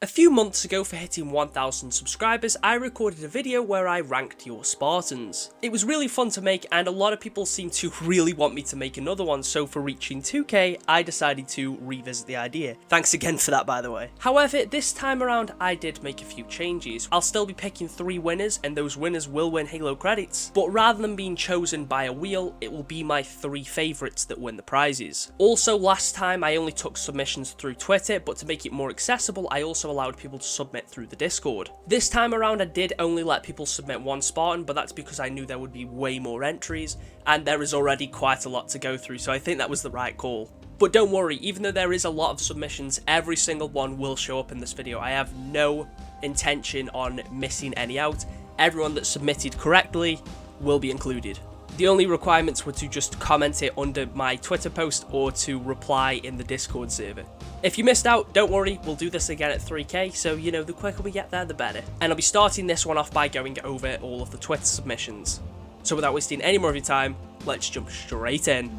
A few months ago, for hitting 1,000 subscribers, I recorded a video where I ranked your Spartans. It was really fun to make, and a lot of people seem to really want me to make another one, so for reaching 2k, I decided to revisit the idea. Thanks again for that, by the way. However, this time around, I did make a few changes. I'll still be picking 3 winners, and those winners will win Halo credits, but rather than being chosen by a wheel, it will be my 3 favourites that win the prizes. Also, last time I only took submissions through Twitter, but to make it more accessible, I also allowed people to submit through the Discord. This time around I did only let people submit 1 Spartan, but that's because I knew there would be way more entries, and there is already quite a lot to go through, so I think that was the right call. But don't worry, even though there is a lot of submissions, every single one will show up in this video. I have no intention on missing any out. Everyone that submitted correctly will be included. The only requirements were to just comment it under my Twitter post or to reply in the Discord server. If you missed out, don't worry, we'll do this again at 3k, so you know, the quicker we get there, the better. And I'll be starting this one off by going over all of the Twitter submissions. So without wasting any more of your time, let's jump straight in.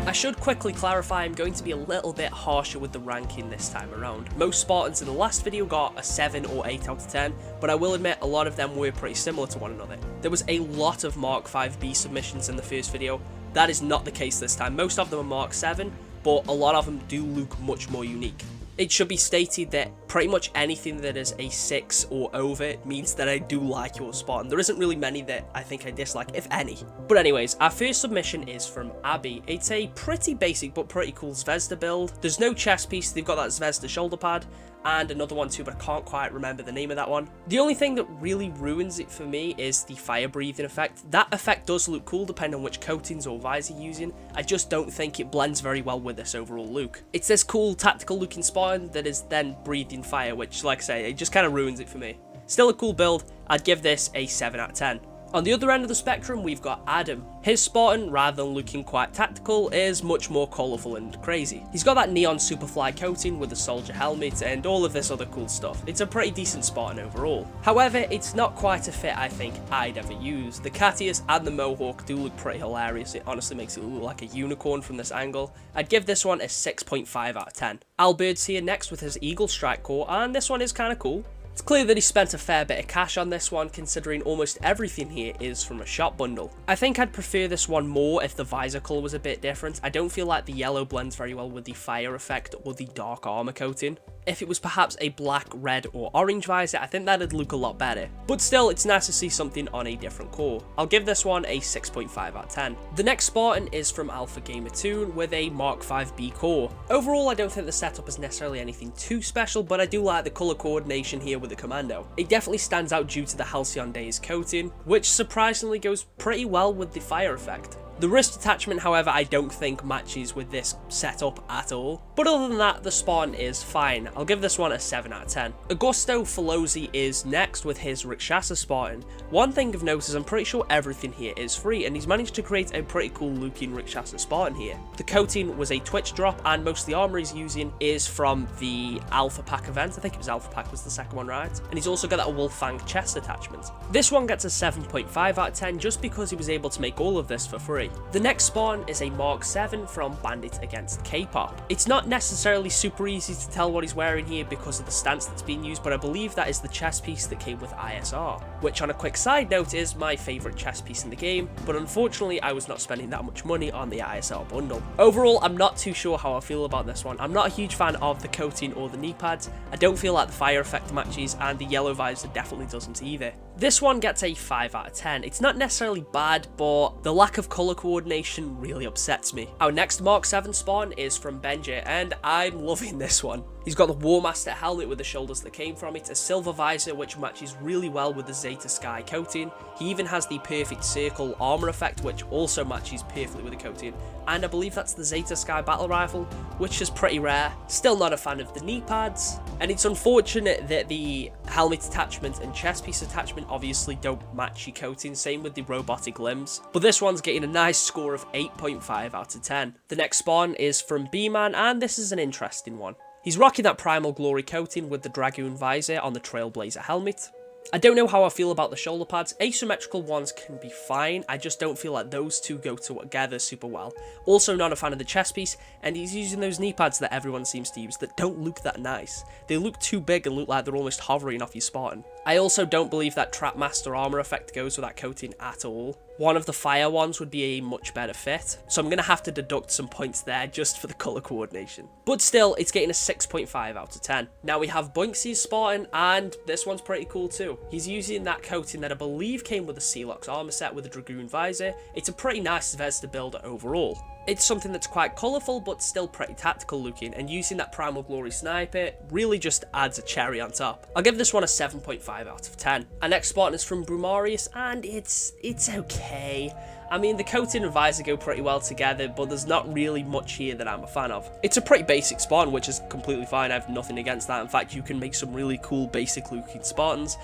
I should quickly clarify, I'm going to be a little bit harsher with the ranking this time around. Most Spartans in the last video got a 7 or 8 out of 10, but I will admit a lot of them were pretty similar to one another. There was a lot of Mark 5B submissions in the first video. That is not the case this time. Most of them are Mark 7, but a lot of them do look much more unique. It should be stated that pretty much anything that is a 6 or over means that I do like your Spartan. There isn't really many that I think I dislike, if any. But anyways, our first submission is from Abby. It's a pretty basic but pretty cool Zvezda build. There's no chest piece, they've got that Zvezda shoulder pad, and another one too, but I can't quite remember the name of that one. The only thing that really ruins it for me is the fire breathing effect. That effect does look cool depending on which coatings or visor you're using. I just don't think it blends very well with this overall look. It's this cool tactical looking Spartan that is then breathing fire, which, like I say, it just kind of ruins it for me. Still a cool build, I'd give this a 7 out of 10. On the other end of the spectrum, we've got Adam. His Spartan, rather than looking quite tactical, is much more colourful and crazy. He's got that neon superfly coating with the soldier helmet and all of this other cool stuff. It's a pretty decent Spartan overall. However, it's not quite a fit I think I'd ever use. The Catius and the Mohawk do look pretty hilarious. It honestly makes it look like a unicorn from this angle. I'd give this one a 6.5 out of 10. Albird's here next with his Eagle Strike Core, and this one is kind of cool. It's clear that he spent a fair bit of cash on this one, considering almost everything here is from a shop bundle. I think I'd prefer this one more if the visor colour was a bit different. I don't feel like the yellow blends very well with the fire effect or the dark armour coating. If it was perhaps a black, red or orange visor, I think that'd look a lot better. But still, it's nice to see something on a different core. I'll give this one a 6.5 out of 10. The next Spartan is from Alpha Gamer Toon with a Mark 5B core. Overall, I don't think the setup is necessarily anything too special, but I do like the colour coordination here with the commando. It definitely stands out due to the Halcyon Days coating, which surprisingly goes pretty well with the fire effect. The wrist attachment, however, I don't think matches with this setup at all. But other than that, the Spartan is fine. I'll give this one a 7 out of 10. Augusto Falosi is next with his Rakshasa Spartan. One thing of note is I'm pretty sure everything here is free, and he's managed to create a pretty cool looking Rakshasa Spartan here. The coating was a Twitch drop, and most of the armor he's using is from the Alpha Pack event. I think it was Alpha Pack was the second one, right? And he's also got that Wolfang chest attachment. This one gets a 7.5 out of 10 just because he was able to make all of this for free. The next Spartan is a Mark 7 from Bandit Against K-pop. It's not necessarily super easy to tell what he's wearing here because of the stance that's being used, but I believe that is the chest piece that came with ISR, which on a quick side note is my favourite chest piece in the game, but unfortunately I was not spending that much money on the ISR bundle. Overall, I'm not too sure how I feel about this one. I'm not a huge fan of the coating or the knee pads. I don't feel like the fire effect matches, and the yellow visor definitely doesn't either. This one gets a 5 out of 10. It's not necessarily bad, but the lack of colour coordination really upsets me. Our next Mark 7 Spartan is from Benji, and I'm loving this one. He's got the War Master helmet with the shoulders that came from it, a silver visor which matches really well with the Zeta Sky coating. He even has the perfect circle armor effect which also matches perfectly with the coating, and I believe that's the Zeta Sky battle rifle, which is pretty rare. Still not a fan of the knee pads, and it's unfortunate that the helmet attachment and chest piece attachment obviously don't match your coating, same with the robotic limbs. But this one's getting a nice score of 8.5 out of 10. The next Spartan is from B-Man, and this is an interesting one. He's rocking that Primal Glory coating with the Dragoon visor on the Trailblazer helmet. I don't know how I feel about the shoulder pads. Asymmetrical ones can be fine, I just don't feel like those two go together super well. Also not a fan of the chest piece, and he's using those knee pads that everyone seems to use that don't look that nice. They look too big and look like they're almost hovering off your Spartan. I also don't believe that Trapmaster armor effect goes with that coating at all. One of the fire ones would be a much better fit, so I'm going to have to deduct some points there just for the colour coordination. But still, it's getting a 6.5 out of 10. Now we have Bunksie's Spartan, and this one's pretty cool too. He's using that coating that I believe came with the Celox armor set with a Dragoon visor. It's a pretty nice vest to build overall. It's something that's quite colourful but still pretty tactical looking, and using that Primal Glory sniper really just adds a cherry on top. I'll give this one a 7.5 out of 10. Our next Spartan is from Brumarius, and it's okay. I mean, the coating and visor go pretty well together, but there's not really much here that I'm a fan of. It's a pretty basic Spartan, which is completely fine. I have nothing against that. In fact, you can make some really cool basic looking Spartans.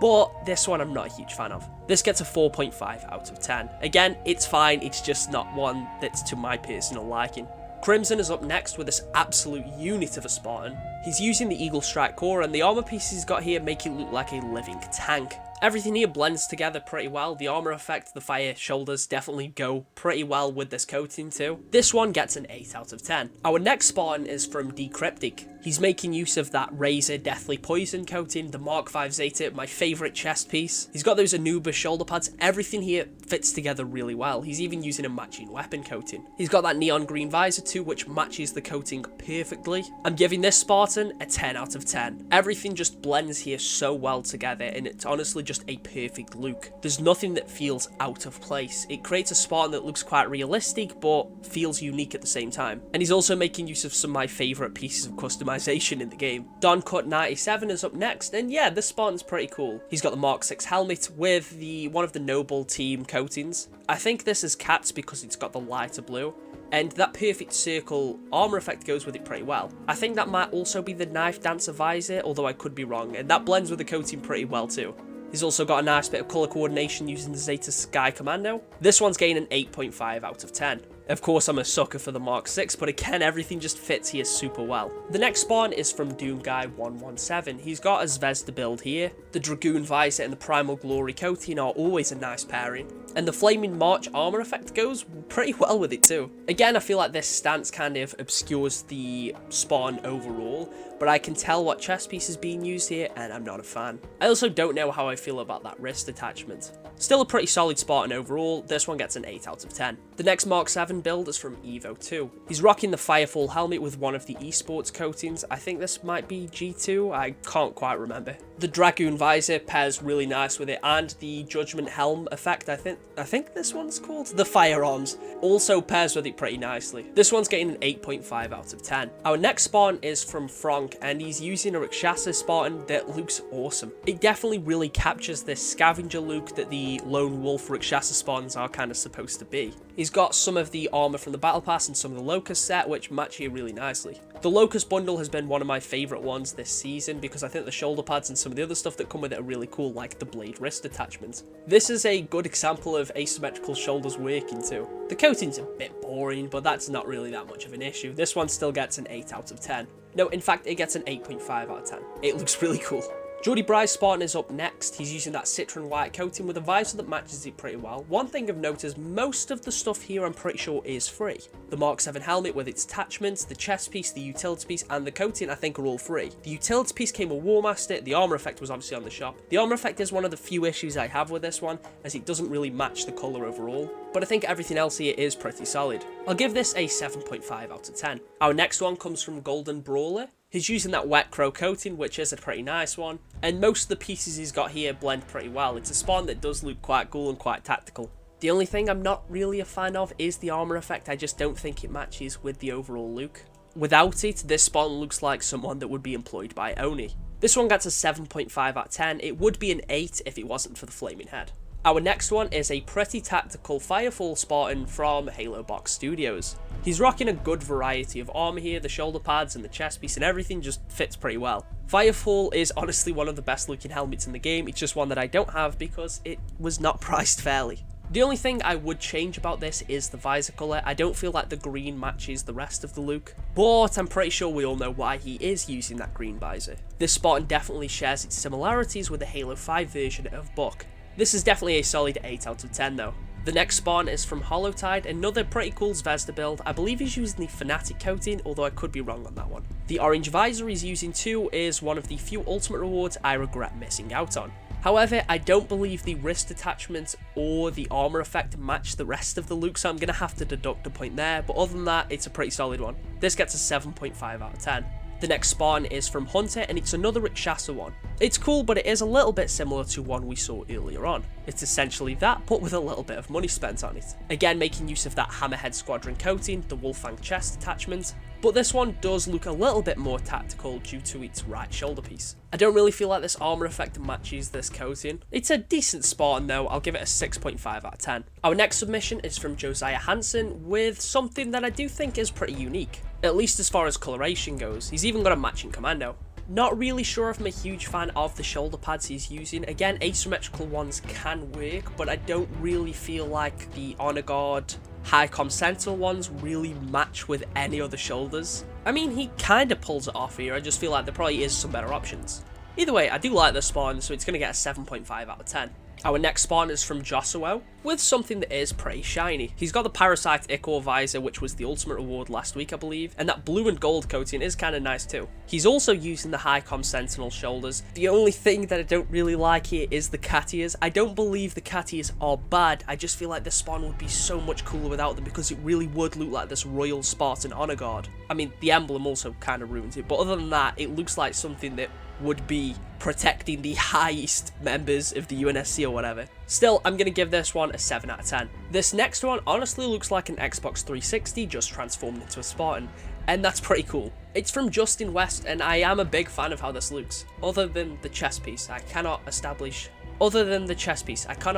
But this one I'm not a huge fan of. This gets a 4.5 out of 10. Again, it's fine, it's just not one that's to my personal liking. Crimson is up next with this absolute unit of a Spartan. He's using the Eagle Strike core, and the armor pieces he's got here make it look like a living tank. Everything here blends together pretty well. The armor effect, the fire shoulders definitely go pretty well with this coating too. This one gets an 8 out of 10. Our next Spartan is from Decryptic. He's making use of that Razor Deathly Poison coating, the Mark V Zeta, my favourite chest piece. He's got those Anubis shoulder pads. Everything here fits together really well. He's even using a matching weapon coating. He's got that neon green visor too, which matches the coating perfectly. I'm giving this Spartan a 10 out of 10. Everything just blends here so well together, and it's honestly just a perfect look. There's nothing that feels out of place. It creates a Spartan that looks quite realistic, but feels unique at the same time. And he's also making use of some of my favourite pieces of customization in the game. Don Cut 97 is up next, and yeah, this Spartan's pretty cool. He's got the Mark 6 helmet with one of the Noble Team coatings. I think this is Cat's because it's got the lighter blue, and that perfect circle armor effect goes with it pretty well. I think that might also be the Knife Dancer visor, although I could be wrong, and that blends with the coating pretty well too. He's also got a nice bit of colour coordination using the Zeta Sky Commando. This one's getting an 8.5 out of 10. Of course, I'm a sucker for the Mark 6, but again, everything just fits here super well. The next Spartan is from Doomguy117. He's got a Zvezda build here. The Dragoon visor and the Primal Glory coating are always a nice pairing. And the Flaming March armor effect goes pretty well with it too. Again, I feel like this stance kind of obscures the Spartan overall, but I can tell what chest piece is being used here, and I'm not a fan. I also don't know how I feel about that wrist attachment. Still a pretty solid Spartan overall. This one gets an 8 out of 10. The next Mark 7 build is from Evo 2. He's rocking the Firefall helmet with one of the esports coatings. I think this might be G2, I can't quite remember. The Dragoon visor pairs really nice with it, and the Judgment helm effect, I think this one's called the Firearms, also pairs with it pretty nicely. This one's getting an 8.5 out of 10. Our next Spartan is from Frank, and he's using a Rakshasa Spartan that looks awesome. It definitely really captures this scavenger look that the lone wolf Rakshasa Spartans are kind of supposed to be. He's got some of the armor from the Battle Pass and some of the Locust set, which match here really nicely. The Locust bundle has been one of my favourite ones this season because I think the shoulder pads and some of the other stuff that come with it are really cool, like the blade wrist attachment. This is a good example of asymmetrical shoulders working too. The coating's a bit boring, but that's not really that much of an issue. This one still gets an 8 out of 10. No, in fact, it gets an 8.5 out of 10. It looks really cool. Jordy Bry's Spartan is up next. He's using that citron white coating with a visor that matches it pretty well. One thing of note is most of the stuff here I'm pretty sure is free. The Mark 7 helmet with its attachments, the chest piece, the utility piece, and the coating I think are all free. The utility piece came with War Master, the armor effect was obviously on the shop. The armor effect is one of the few issues I have with this one, as it doesn't really match the colour overall, but I think everything else here is pretty solid. I'll give this a 7.5 out of 10. Our next one comes from Golden Brawler. He's using that Wet Crow coating, which is a pretty nice one, and most of the pieces he's got here blend pretty well. It's a Spartan that does look quite cool and quite tactical. The only thing I'm not really a fan of is the armor effect. I just don't think it matches with the overall look. Without it, this Spartan looks like someone that would be employed by Oni. This one gets a 7.5 out of 10. It would be an 8 if it wasn't for the flaming head. Our next one is a pretty tactical Firefall Spartan from Halo Box Studios. He's rocking a good variety of armor here, the shoulder pads and the chest piece and everything just fits pretty well. Firefall is honestly one of the best looking helmets in the game, it's just one that I don't have because it was not priced fairly. The only thing I would change about this is the visor colour. I don't feel like the green matches the rest of the look, but I'm pretty sure we all know why he is using that green visor. This Spartan definitely shares its similarities with the Halo 5 version of Buck. This is definitely a solid 8 out of 10 though. The next Spartan is from Holotide, another pretty cool Zvezda build. I believe he's using the Fanatic coating, although I could be wrong on that one. The orange visor he's using too is one of the few ultimate rewards I regret missing out on. However, I don't believe the wrist attachment or the armor effect match the rest of the look, so I'm going to have to deduct a point there, but other than that, it's a pretty solid one. This gets a 7.5 out of 10. The next Spartan is from Hunter, and it's another Rakshasa one. It's cool, but it is a little bit similar to one we saw earlier on. It's essentially that, but with a little bit of money spent on it. Again, making use of that Hammerhead Squadron coating, the Wolfang chest attachment, but this one does look a little bit more tactical due to its right shoulder piece. I don't really feel like this armor effect matches this coating. It's a decent Spartan though, I'll give it a 6.5 out of 10. Our next submission is from Josiah Hansen with something that I do think is pretty unique, at least as far as coloration goes. He's even got a matching commando. Not really sure if I'm a huge fan of the shoulder pads he's using. Again, asymmetrical ones can work, but I don't really feel like the Honor Guard High-Com Sentinel ones really match with any other shoulders. I mean, he kind of pulls it off here, I just feel like there probably is some better options. Either way, I do like this Spartan, so it's going to get a 7.5 out of 10. Our next Spartan is from Josuo, with something that is pretty shiny. He's got the Parasite Ichor visor, which was the ultimate reward last week, I believe, and that blue and gold coating is kind of nice too. He's also using the High-Com Sentinel shoulders. The only thing that I don't really like here is the cat ears. I don't believe the cat ears are bad, I just feel like this Spartan would be so much cooler without them, because it really would look like this Royal Spartan Honor Guard. I mean, the emblem also kind of ruins it, but other than that, it looks like something that would be protecting the highest members of the UNSC or whatever. Still, I'm going to give this one a 7 out of 10. This next one honestly looks like an Xbox 360 just transformed into a Spartan, and that's pretty cool. It's from Justin West, and I am a big fan of how this looks. Other than the chest piece, I cannot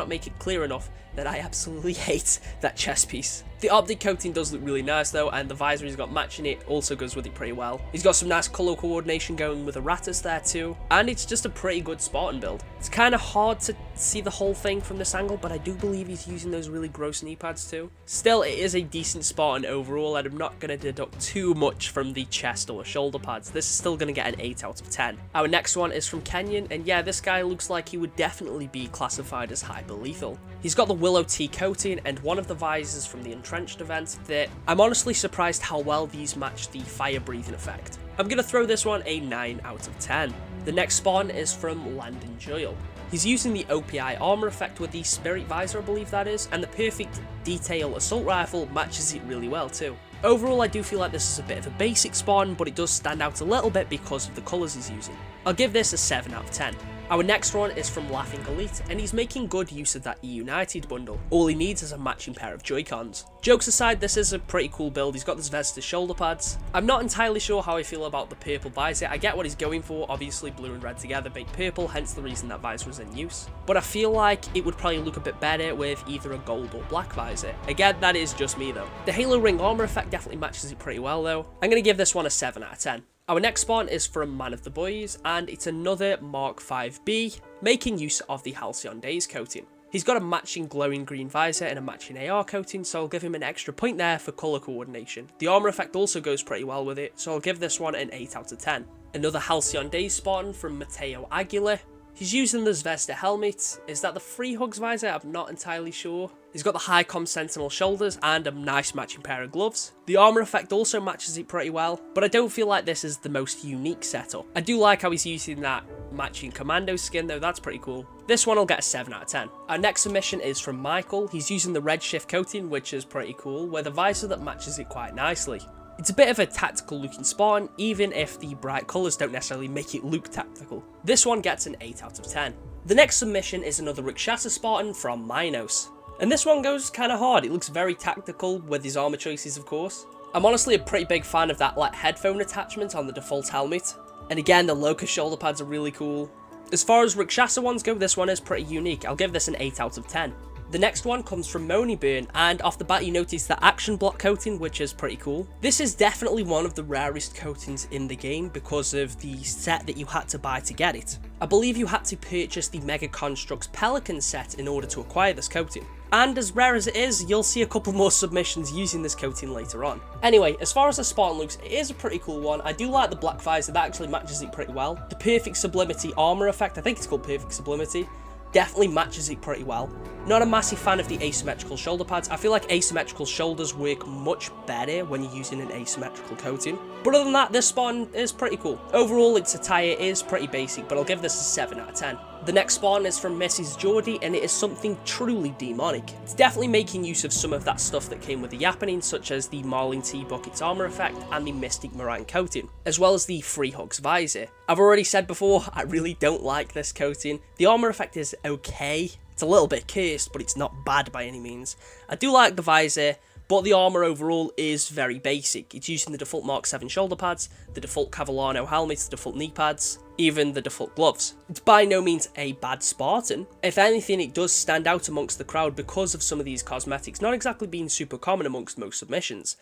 make it clear enough that I absolutely hate that chest piece. The optic coating does look really nice though, and the visor he's got matching it also goes with it pretty well. He's got some nice colour coordination going with the Ratus there too, and it's just a pretty good Spartan build. It's kind of hard to see the whole thing from this angle, but I do believe he's using those really gross knee pads too. Still, it is a decent Spartan overall, and I'm not going to deduct too much from the chest or shoulder pads. This is still going to get an 8 out of 10. Our next one is from Kenyon, and yeah, this guy looks like he would definitely be classified as hyper lethal. He's got the Willow T coating and one of the visors from the Entrenched event that I'm honestly surprised how well these match the fire breathing effect. I'm going to throw this one a 9 out of 10. The next Spartan is from Landon Joyle. He's using the OPI armor effect with the Spirit visor, I believe that is, and the perfect detail assault rifle matches it really well too. Overall, I do feel like this is a bit of a basic Spartan, but it does stand out a little bit because of the colours he's using. I'll give this a 7 out of 10. Our next one is from Laughing Elite, and he's making good use of that E-United bundle. All he needs is a matching pair of Joy-Cons. Jokes aside, this is a pretty cool build. He's got the Zvezda shoulder pads. I'm not entirely sure how I feel about the purple visor. I get what he's going for, obviously blue and red together make purple, hence the reason that visor is in use. But I feel like it would probably look a bit better with either a gold or black visor. Again, that is just me though. The Halo ring armor effect definitely matches it pretty well though. I'm going to give this one a 7 out of 10. Our next Spartan is from Man of the Boys, and it's another Mark 5B, making use of the Halcyon Days coating. He's got a matching glowing green visor and a matching AR coating, so I'll give him an extra point there for colour coordination. The armour effect also goes pretty well with it, so I'll give this one an 8 out of 10. Another Halcyon Days Spartan from Mateo Aguilar. He's using the Zvezda helmet. Is that the Free Hugs visor? I'm not entirely sure. He's got the High-Com Sentinel shoulders and a nice matching pair of gloves. The armor effect also matches it pretty well, but I don't feel like this is the most unique setup. I do like how he's using that matching commando skin though, that's pretty cool. This one will get a 7 out of 10. Our next submission is from Michael. He's using the red shift coating, which is pretty cool, with a visor that matches it quite nicely. It's a bit of a tactical looking Spartan, even if the bright colours don't necessarily make it look tactical. This one gets an 8 out of 10. The next submission is another Rakshasa Spartan from Minos. And this one goes kind of hard. It looks very tactical with his armor choices, of course. I'm honestly a pretty big fan of that like headphone attachment on the default helmet. And again, the Locust shoulder pads are really cool. As far as Rakshasa ones go, this one is pretty unique. I'll give this an 8 out of 10. The next one comes from Burn, and off the bat you notice the action block coating, which is pretty cool. This is definitely one of the rarest coatings in the game because of the set that you had to buy to get it. I believe you had to purchase the Mega Construx Pelican set in order to acquire this coating. And as rare as it is, you'll see a couple more submissions using this coating later on. Anyway, as far as the Spartan looks, it is a pretty cool one. I do like the black visor, that actually matches it pretty well. The Perfect Sublimity armor effect, I think it's called Perfect Sublimity, definitely matches it pretty well. Not a massive fan of the asymmetrical shoulder pads. I feel like asymmetrical shoulders work much better when you're using an asymmetrical coating. But other than that, this Spartan is pretty cool. Overall, its attire is pretty basic, but I'll give this a 7 out of 10. The next Spartan is from Mrs. Geordie, and it is something truly demonic. It's definitely making use of some of that stuff that came with the Yappening, such as the Marlin T. Bucket's armor effect and the Mystic Moran coating, as well as the Free Hugs visor. I've already said before, I really don't like this coating. The armor effect is okay. It's a little bit cursed, but it's not bad by any means. I do like the visor, but the armor overall is very basic. It's using the default Mark 7 shoulder pads, the default Cavallano helmet, the default knee pads, even the default gloves. It's by no means a bad Spartan. If anything, it does stand out amongst the crowd because of some of these cosmetics not exactly being super common amongst most submissions,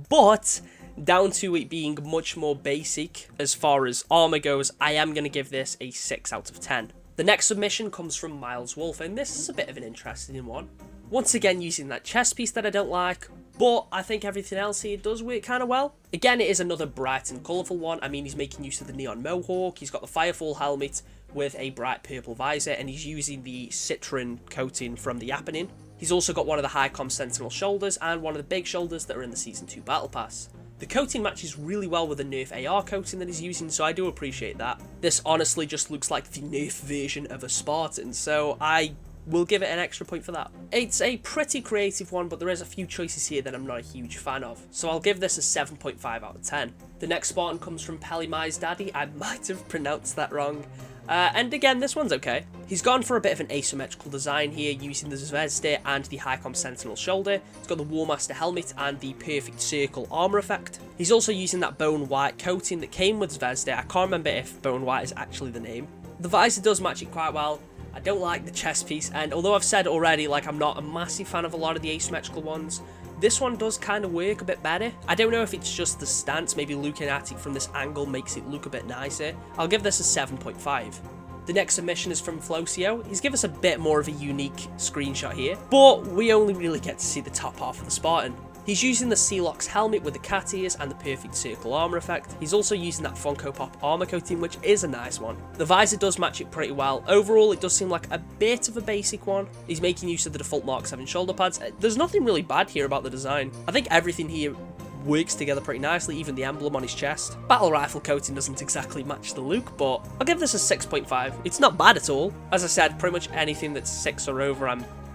but down to it being much more basic as far as armor goes, I am going to give this a 6 out of 10. The next submission comes from Miles Wolf, and this is a bit of an interesting one. Once again using that chest piece that I don't like, but I think everything else here does work kind of well. Again, it is another bright and colourful one. I mean, he's making use of the neon mohawk, he's got the Firefall helmet with a bright purple visor, and he's using the Citron coating from the Yappening. He's also got one of the High-Com Sentinel shoulders and one of the big shoulders that are in the Season 2 Battle Pass. The coating matches really well with the Nerf AR coating that he's using, so I do appreciate that. This honestly just looks like the Nerf version of a Spartan, so I will give it an extra point for that. It's a pretty creative one, but there is a few choices here that I'm not a huge fan of, so I'll give this a 7.5 out of 10. The next Spartan comes from Pelimai's daddy. I might have pronounced that wrong. And again, this one's okay. He's gone for a bit of an asymmetrical design here, using the Zvezda and the High-Com Sentinel shoulder. He's got the Warmaster helmet and the Perfect Circle armor effect. He's also using that Bone White coating that came with Zvezda. I can't remember if Bone White is actually the name. The visor does match it quite well. I don't like the chest piece, and although I've said already, like, I'm not a massive fan of a lot of the asymmetrical ones, this one does kind of work a bit better. I don't know if it's just the stance, maybe looking at it from this angle makes it look a bit nicer. I'll give this a 7.5. The next submission is from Flocio. He's given us a bit more of a unique screenshot here, but we only really get to see the top half of the Spartan. He's using the Sealox helmet with the cat ears and the Perfect Circle armor effect. He's also using that Funko Pop armor coating, which is a nice one. The visor does match it pretty well. Overall, it does seem like a bit of a basic one. He's making use of the default Mark 7 shoulder pads. There's nothing really bad here about the design. I think everything here works together pretty nicely, even the emblem on his chest. Battle rifle coating doesn't exactly match the look, but I'll give this a 6.5. It's not bad at all. As I said, pretty much anything that's 6 or over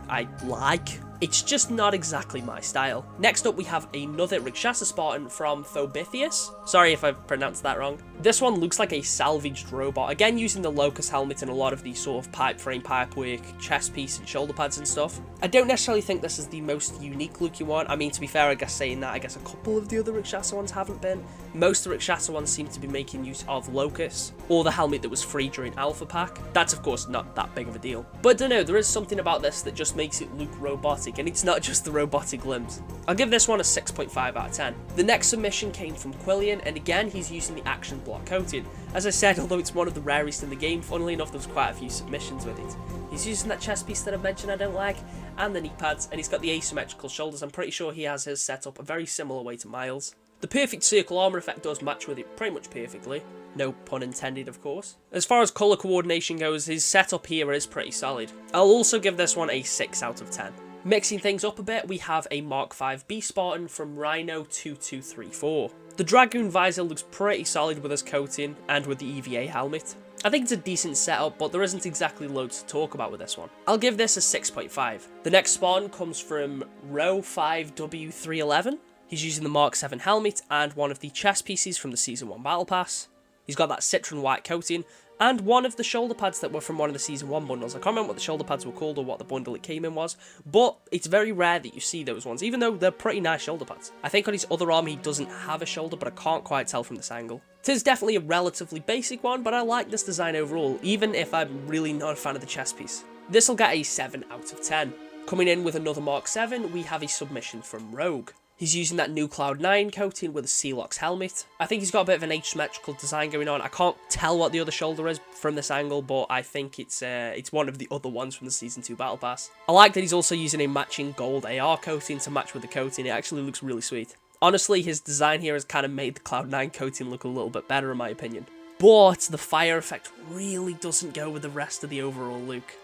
I like. It's just not exactly my style. Next up, we have another Rakshasa Spartan from Phobithius. Sorry if I've pronounced that wrong. This one looks like a salvaged robot, again using the Locust helmet and a lot of the sort of pipe frame, pipe work, chest piece and shoulder pads and stuff. I don't necessarily think this is the most unique looking one. I mean, to be fair, I guess saying that, I guess a couple of the other Rakshasa ones haven't been. Most of the Rakshasa ones seem to be making use of Locust, or the helmet that was free during Alpha Pack. That's of course not that big of a deal. But I don't know, there is something about this that just makes it look robotic, and it's not just the robotic limbs. I'll give this one a 6.5 out of 10. The next submission came from Quillian, and again he's using the action block coating. As I said, although it's one of the rarest in the game, funnily enough there's quite a few submissions with it. He's using that chest piece that I mentioned I don't like, and the knee pads, and he's got the asymmetrical shoulders. I'm pretty sure he has his set up a very similar way to Miles. The Perfect Circle armor effect does match with it pretty much perfectly. No pun intended, of course. As far as colour coordination goes, his setup here is pretty solid. I'll also give this one a 6 out of 10. Mixing things up a bit, we have a Mark 5 B Spartan from Rhino2234. The Dragoon visor looks pretty solid with his coating and with the EVA helmet. I think it's a decent setup, but there isn't exactly loads to talk about with this one. I'll give this a 6.5. The next Spartan comes from Row5W311. He's using the Mark 7 helmet and one of the chest pieces from the Season 1 Battle Pass. He's got that citron white coating and one of the shoulder pads that were from one of the Season 1 bundles. I can't remember what the shoulder pads were called or what the bundle it came in was, but it's very rare that you see those ones, even though they're pretty nice shoulder pads. I think on his other arm he doesn't have a shoulder, but I can't quite tell from this angle. It is definitely a relatively basic one, but I like this design overall, even if I'm really not a fan of the chest piece. This will get a 7 out of 10. Coming in with another Mark 7, we have a submission from Rogue. He's using that new Cloud 9 coating with a Sealox helmet. I think he's got a bit of an asymmetrical design going on. I can't tell what the other shoulder is from this angle, but I think it's one of the other ones from the Season 2 Battle Pass. I like that he's also using a matching gold AR coating to match with the coating. It actually looks really sweet. Honestly, his design here has kind of made the Cloud 9 coating look a little bit better in my opinion. But the fire effect really doesn't go with the rest of the overall look.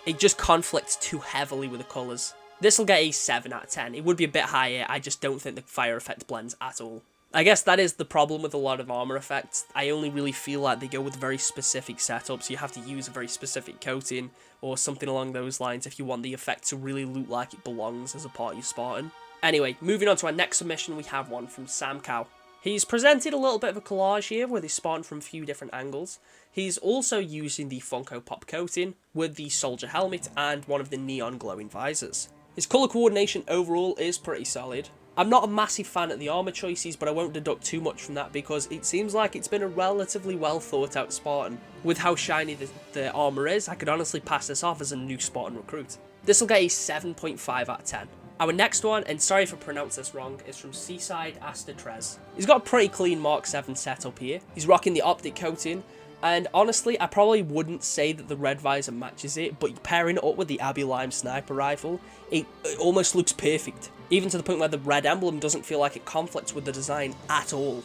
It just conflicts too heavily with the colours. This will get a 7 out of 10. It would be a bit higher, I just don't think the fire effect blends at all. I guess that is the problem with a lot of armor effects. I only really feel like they go with very specific setups. You have to use a very specific coating or something along those lines if you want the effect to really look like it belongs as a part of your Spartan. Anyway, moving on to our next submission, we have one from Sam Cow. He's presented a little bit of a collage here with his Spartan from a few different angles. He's also using the Funko Pop coating with the soldier helmet and one of the neon glowing visors. His colour coordination overall is pretty solid. I'm not a massive fan of the armour choices, but I won't deduct too much from that because it seems like it's been a relatively well thought out Spartan. With how shiny the armour is, I could honestly pass this off as a new Spartan recruit. This will get a 7.5 out of 10. Our next one, and sorry if I pronounce this wrong, is from Seaside Asta Trez. He's got a pretty clean Mark 7 setup here. He's rocking the optic coating. And honestly, I probably wouldn't say that the red visor matches it, but pairing it up with the Abbey Lime sniper rifle, it almost looks perfect. Even to the point where the red emblem doesn't feel like it conflicts with the design at all.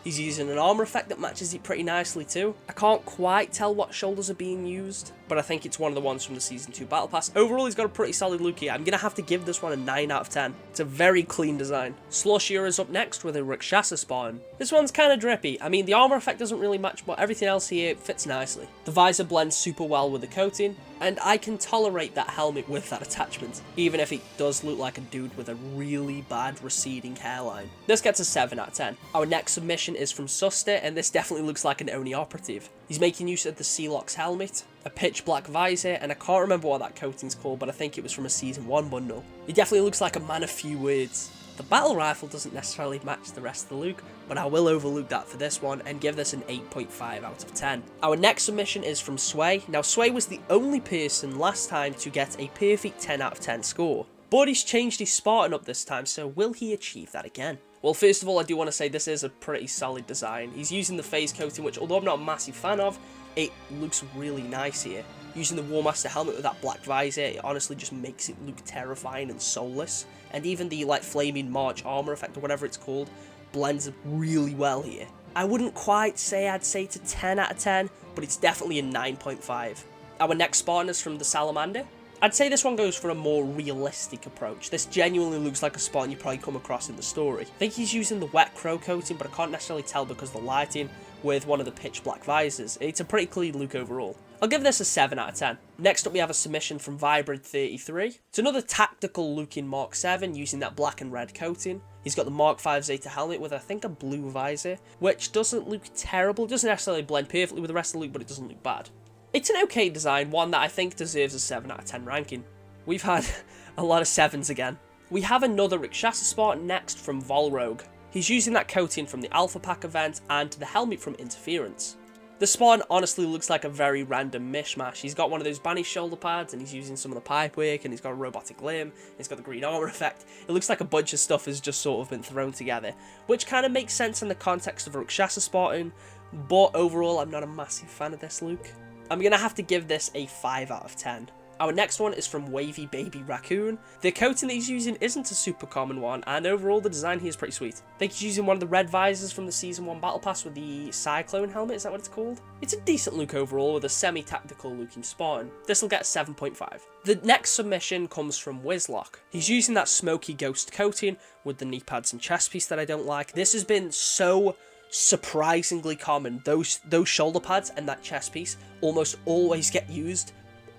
He's using an armor effect that matches it pretty nicely too. I can't quite tell what shoulders are being used, but I think it's one of the ones from the Season 2 Battle Pass. Overall, he's got a pretty solid look here. I'm going to have to give this one a 9 out of 10. It's a very clean design. Slushira is up next with a Rakshasa Spartan. This one's kind of drippy. I mean, the armor effect doesn't really match, but everything else here fits nicely. The visor blends super well with the coating, and I can tolerate that helmet with that attachment, even if it does look like a dude with a really bad receding hairline. This gets a 7 out of 10. Our next submission is from Suster, and this definitely looks like an Oni operative. He's making use of the Sealox helmet, a pitch black visor, and I can't remember what that coating's called, but I think it was from a Season 1 bundle. He definitely looks like a man of few words. The battle rifle doesn't necessarily match the rest of the look, but I will overlook that for this one and give this an 8.5 out of 10. Our next submission is from Sway. Now, Sway was the only person last time to get a perfect 10 out of 10 score, but he's changed his Spartan up this time, so will he achieve that again? Well, first of all, I do want to say this is a pretty solid design. He's using the phase coating, which although I'm not a massive fan of, it looks really nice here. Using the War Master helmet with that black visor, it honestly just makes it look terrifying and soulless. And even the like Flaming March armor effect or whatever it's called blends really well here. I wouldn't quite say I'd say it's a 10 out of 10, but it's definitely a 9.5. Our next Spartan is from the Salamander. I'd say this one goes for a more realistic approach. This genuinely looks like a Spartan you probably come across in the story. I think he's using the wet crow coating, but I can't necessarily tell because of the lighting, with one of the pitch black visors. It's a pretty clean look overall. I'll give this a 7 out of 10. Next up we have a submission from Vibrid33. It's another tactical looking Mark 7 using that black and red coating. He's got the Mark 5 Zeta helmet with I think a blue visor, which doesn't look terrible. It doesn't necessarily blend perfectly with the rest of the look, but it doesn't look bad. It's an okay design, one that I think deserves a 7 out of 10 ranking. We've had a lot of 7s again. We have another Rakshasa Spartan next from Volrogue. He's using that coating from the Alpha Pack event and the helmet from Interference. The Spartan honestly looks like a very random mishmash. He's got one of those banished shoulder pads and he's using some of the pipework and he's got a robotic limb, he's got the green armor effect. It looks like a bunch of stuff has just sort of been thrown together, which kind of makes sense in the context of a Rakshasa Spartan, but overall I'm not a massive fan of this look. I'm going to have to give this a 5 out of 10. Our next one is from Wavy Baby Raccoon. The coating that he's using isn't a super common one, and overall the design here is pretty sweet. I think he's using one of the red visors from the Season 1 Battle Pass with the Cyclone helmet, is that what it's called? It's a decent look overall with a semi-tactical looking Spartan. This will get 7.5. The next submission comes from Wizlock. He's using that smoky ghost coating with the knee pads and chest piece that I don't like. This has been so surprisingly common. Those shoulder pads and that chest piece almost always get used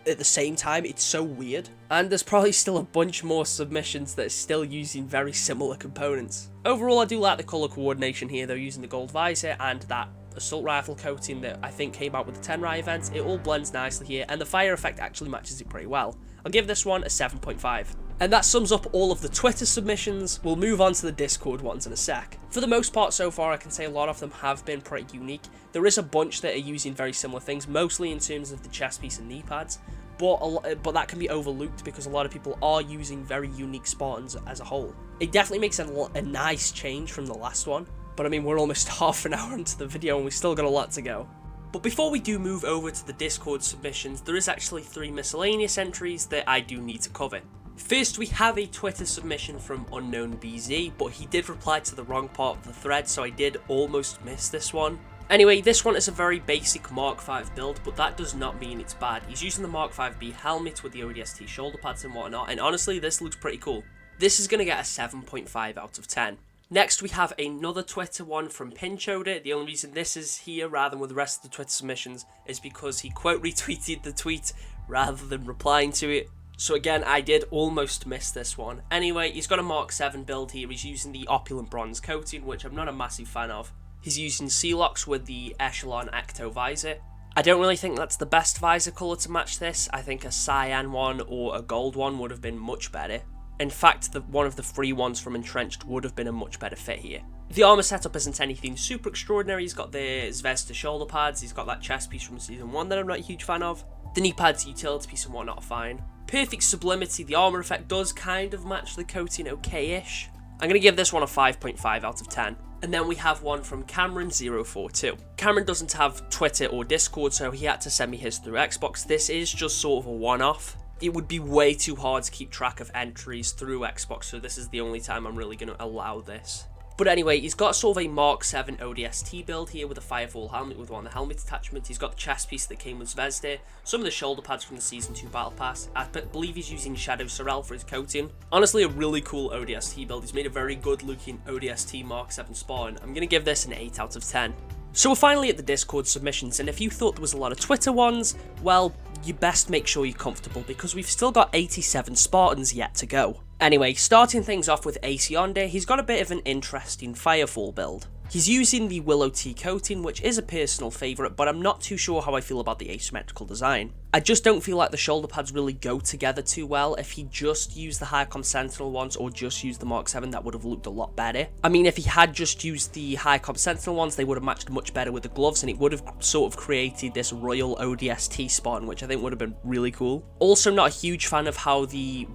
at the same time. It's so weird. And there's probably still a bunch more submissions that are still using very similar components. Overall, I do like the colour coordination here though, using the gold visor and that assault rifle coating that I think came out with the Tenrai event. It all blends nicely here and the fire effect actually matches it pretty well. I'll give this one a 7.5. And that sums up all of the Twitter submissions. We'll move on to the Discord ones in a sec. For the most part so far, I can say a lot of them have been pretty unique. There is a bunch that are using very similar things, mostly in terms of the chest piece and knee pads, but that can be overlooked because a lot of people are using very unique Spartans as a whole. It definitely makes a nice change from the last one, but I mean, we're almost half an hour into the video and we still got a lot to go. But before we do move over to the Discord submissions, there is actually 3 miscellaneous entries that I do need to cover. First, we have a Twitter submission from UnknownBZ, but he did reply to the wrong part of the thread, so I did almost miss this one. Anyway, this one is a very basic Mark V build, but that does not mean it's bad. He's using the Mark V-B helmet with the ODST shoulder pads and whatnot, and honestly, this looks pretty cool. This is going to get a 7.5 out of 10. Next, we have another Twitter one from Pinchoda. The only reason this is here rather than with the rest of the Twitter submissions is because he quote retweeted the tweet rather than replying to it. So again, I did almost miss this one. Anyway, he's got a Mark 7 build here. He's using the opulent bronze coating, which I'm not a massive fan of. He's using Sealocks with the Echelon Ecto visor. I don't really think that's the best visor colour to match this. I think a cyan one or a gold one would have been much better. In fact, one of the free ones from Entrenched would have been a much better fit here. The armour setup isn't anything super extraordinary. He's got the Zvezda shoulder pads, he's got that chest piece from Season 1 that I'm not a huge fan of. The knee pads, utility piece and whatnot are fine. Perfect sublimity, the armour effect does kind of match the coating okay-ish. I'm going to give this one a 5.5 out of 10. And then we have one from Cameron042. Cameron doesn't have Twitter or Discord, so he had to send me his through Xbox. This is just sort of a one-off. It would be way too hard to keep track of entries through Xbox, so this is the only time I'm really going to allow this. But anyway, he's got sort of a Mark 7 ODST build here with a Firefall helmet with one of the helmet attachments. He's got the chest piece that came with Zvezda, some of the shoulder pads from the Season 2 Battle Pass. I believe he's using Shadow Sorel for his coating. Honestly, a really cool ODST build. He's made a very good looking ODST Mark 7 Spartan. I'm going to give this an 8 out of 10. So we're finally at the Discord submissions, and if you thought there was a lot of Twitter ones, well, you best make sure you're comfortable because we've still got 87 Spartans yet to go. Anyway, starting things off with Ace Yonder, he's got a bit of an interesting Firefall build. He's using the Willow T coating, which is a personal favourite, but I'm not too sure how I feel about the asymmetrical design. I just don't feel like the shoulder pads really go together too well. If he just used the High-Com Sentinel ones or just used the Mark 7, that would have looked a lot better. I mean, if he had just used the High-Com Sentinel ones, they would have matched much better with the gloves, and it would have sort of created this royal ODST spawn, which I think would have been really cool. Also, not a huge fan of how the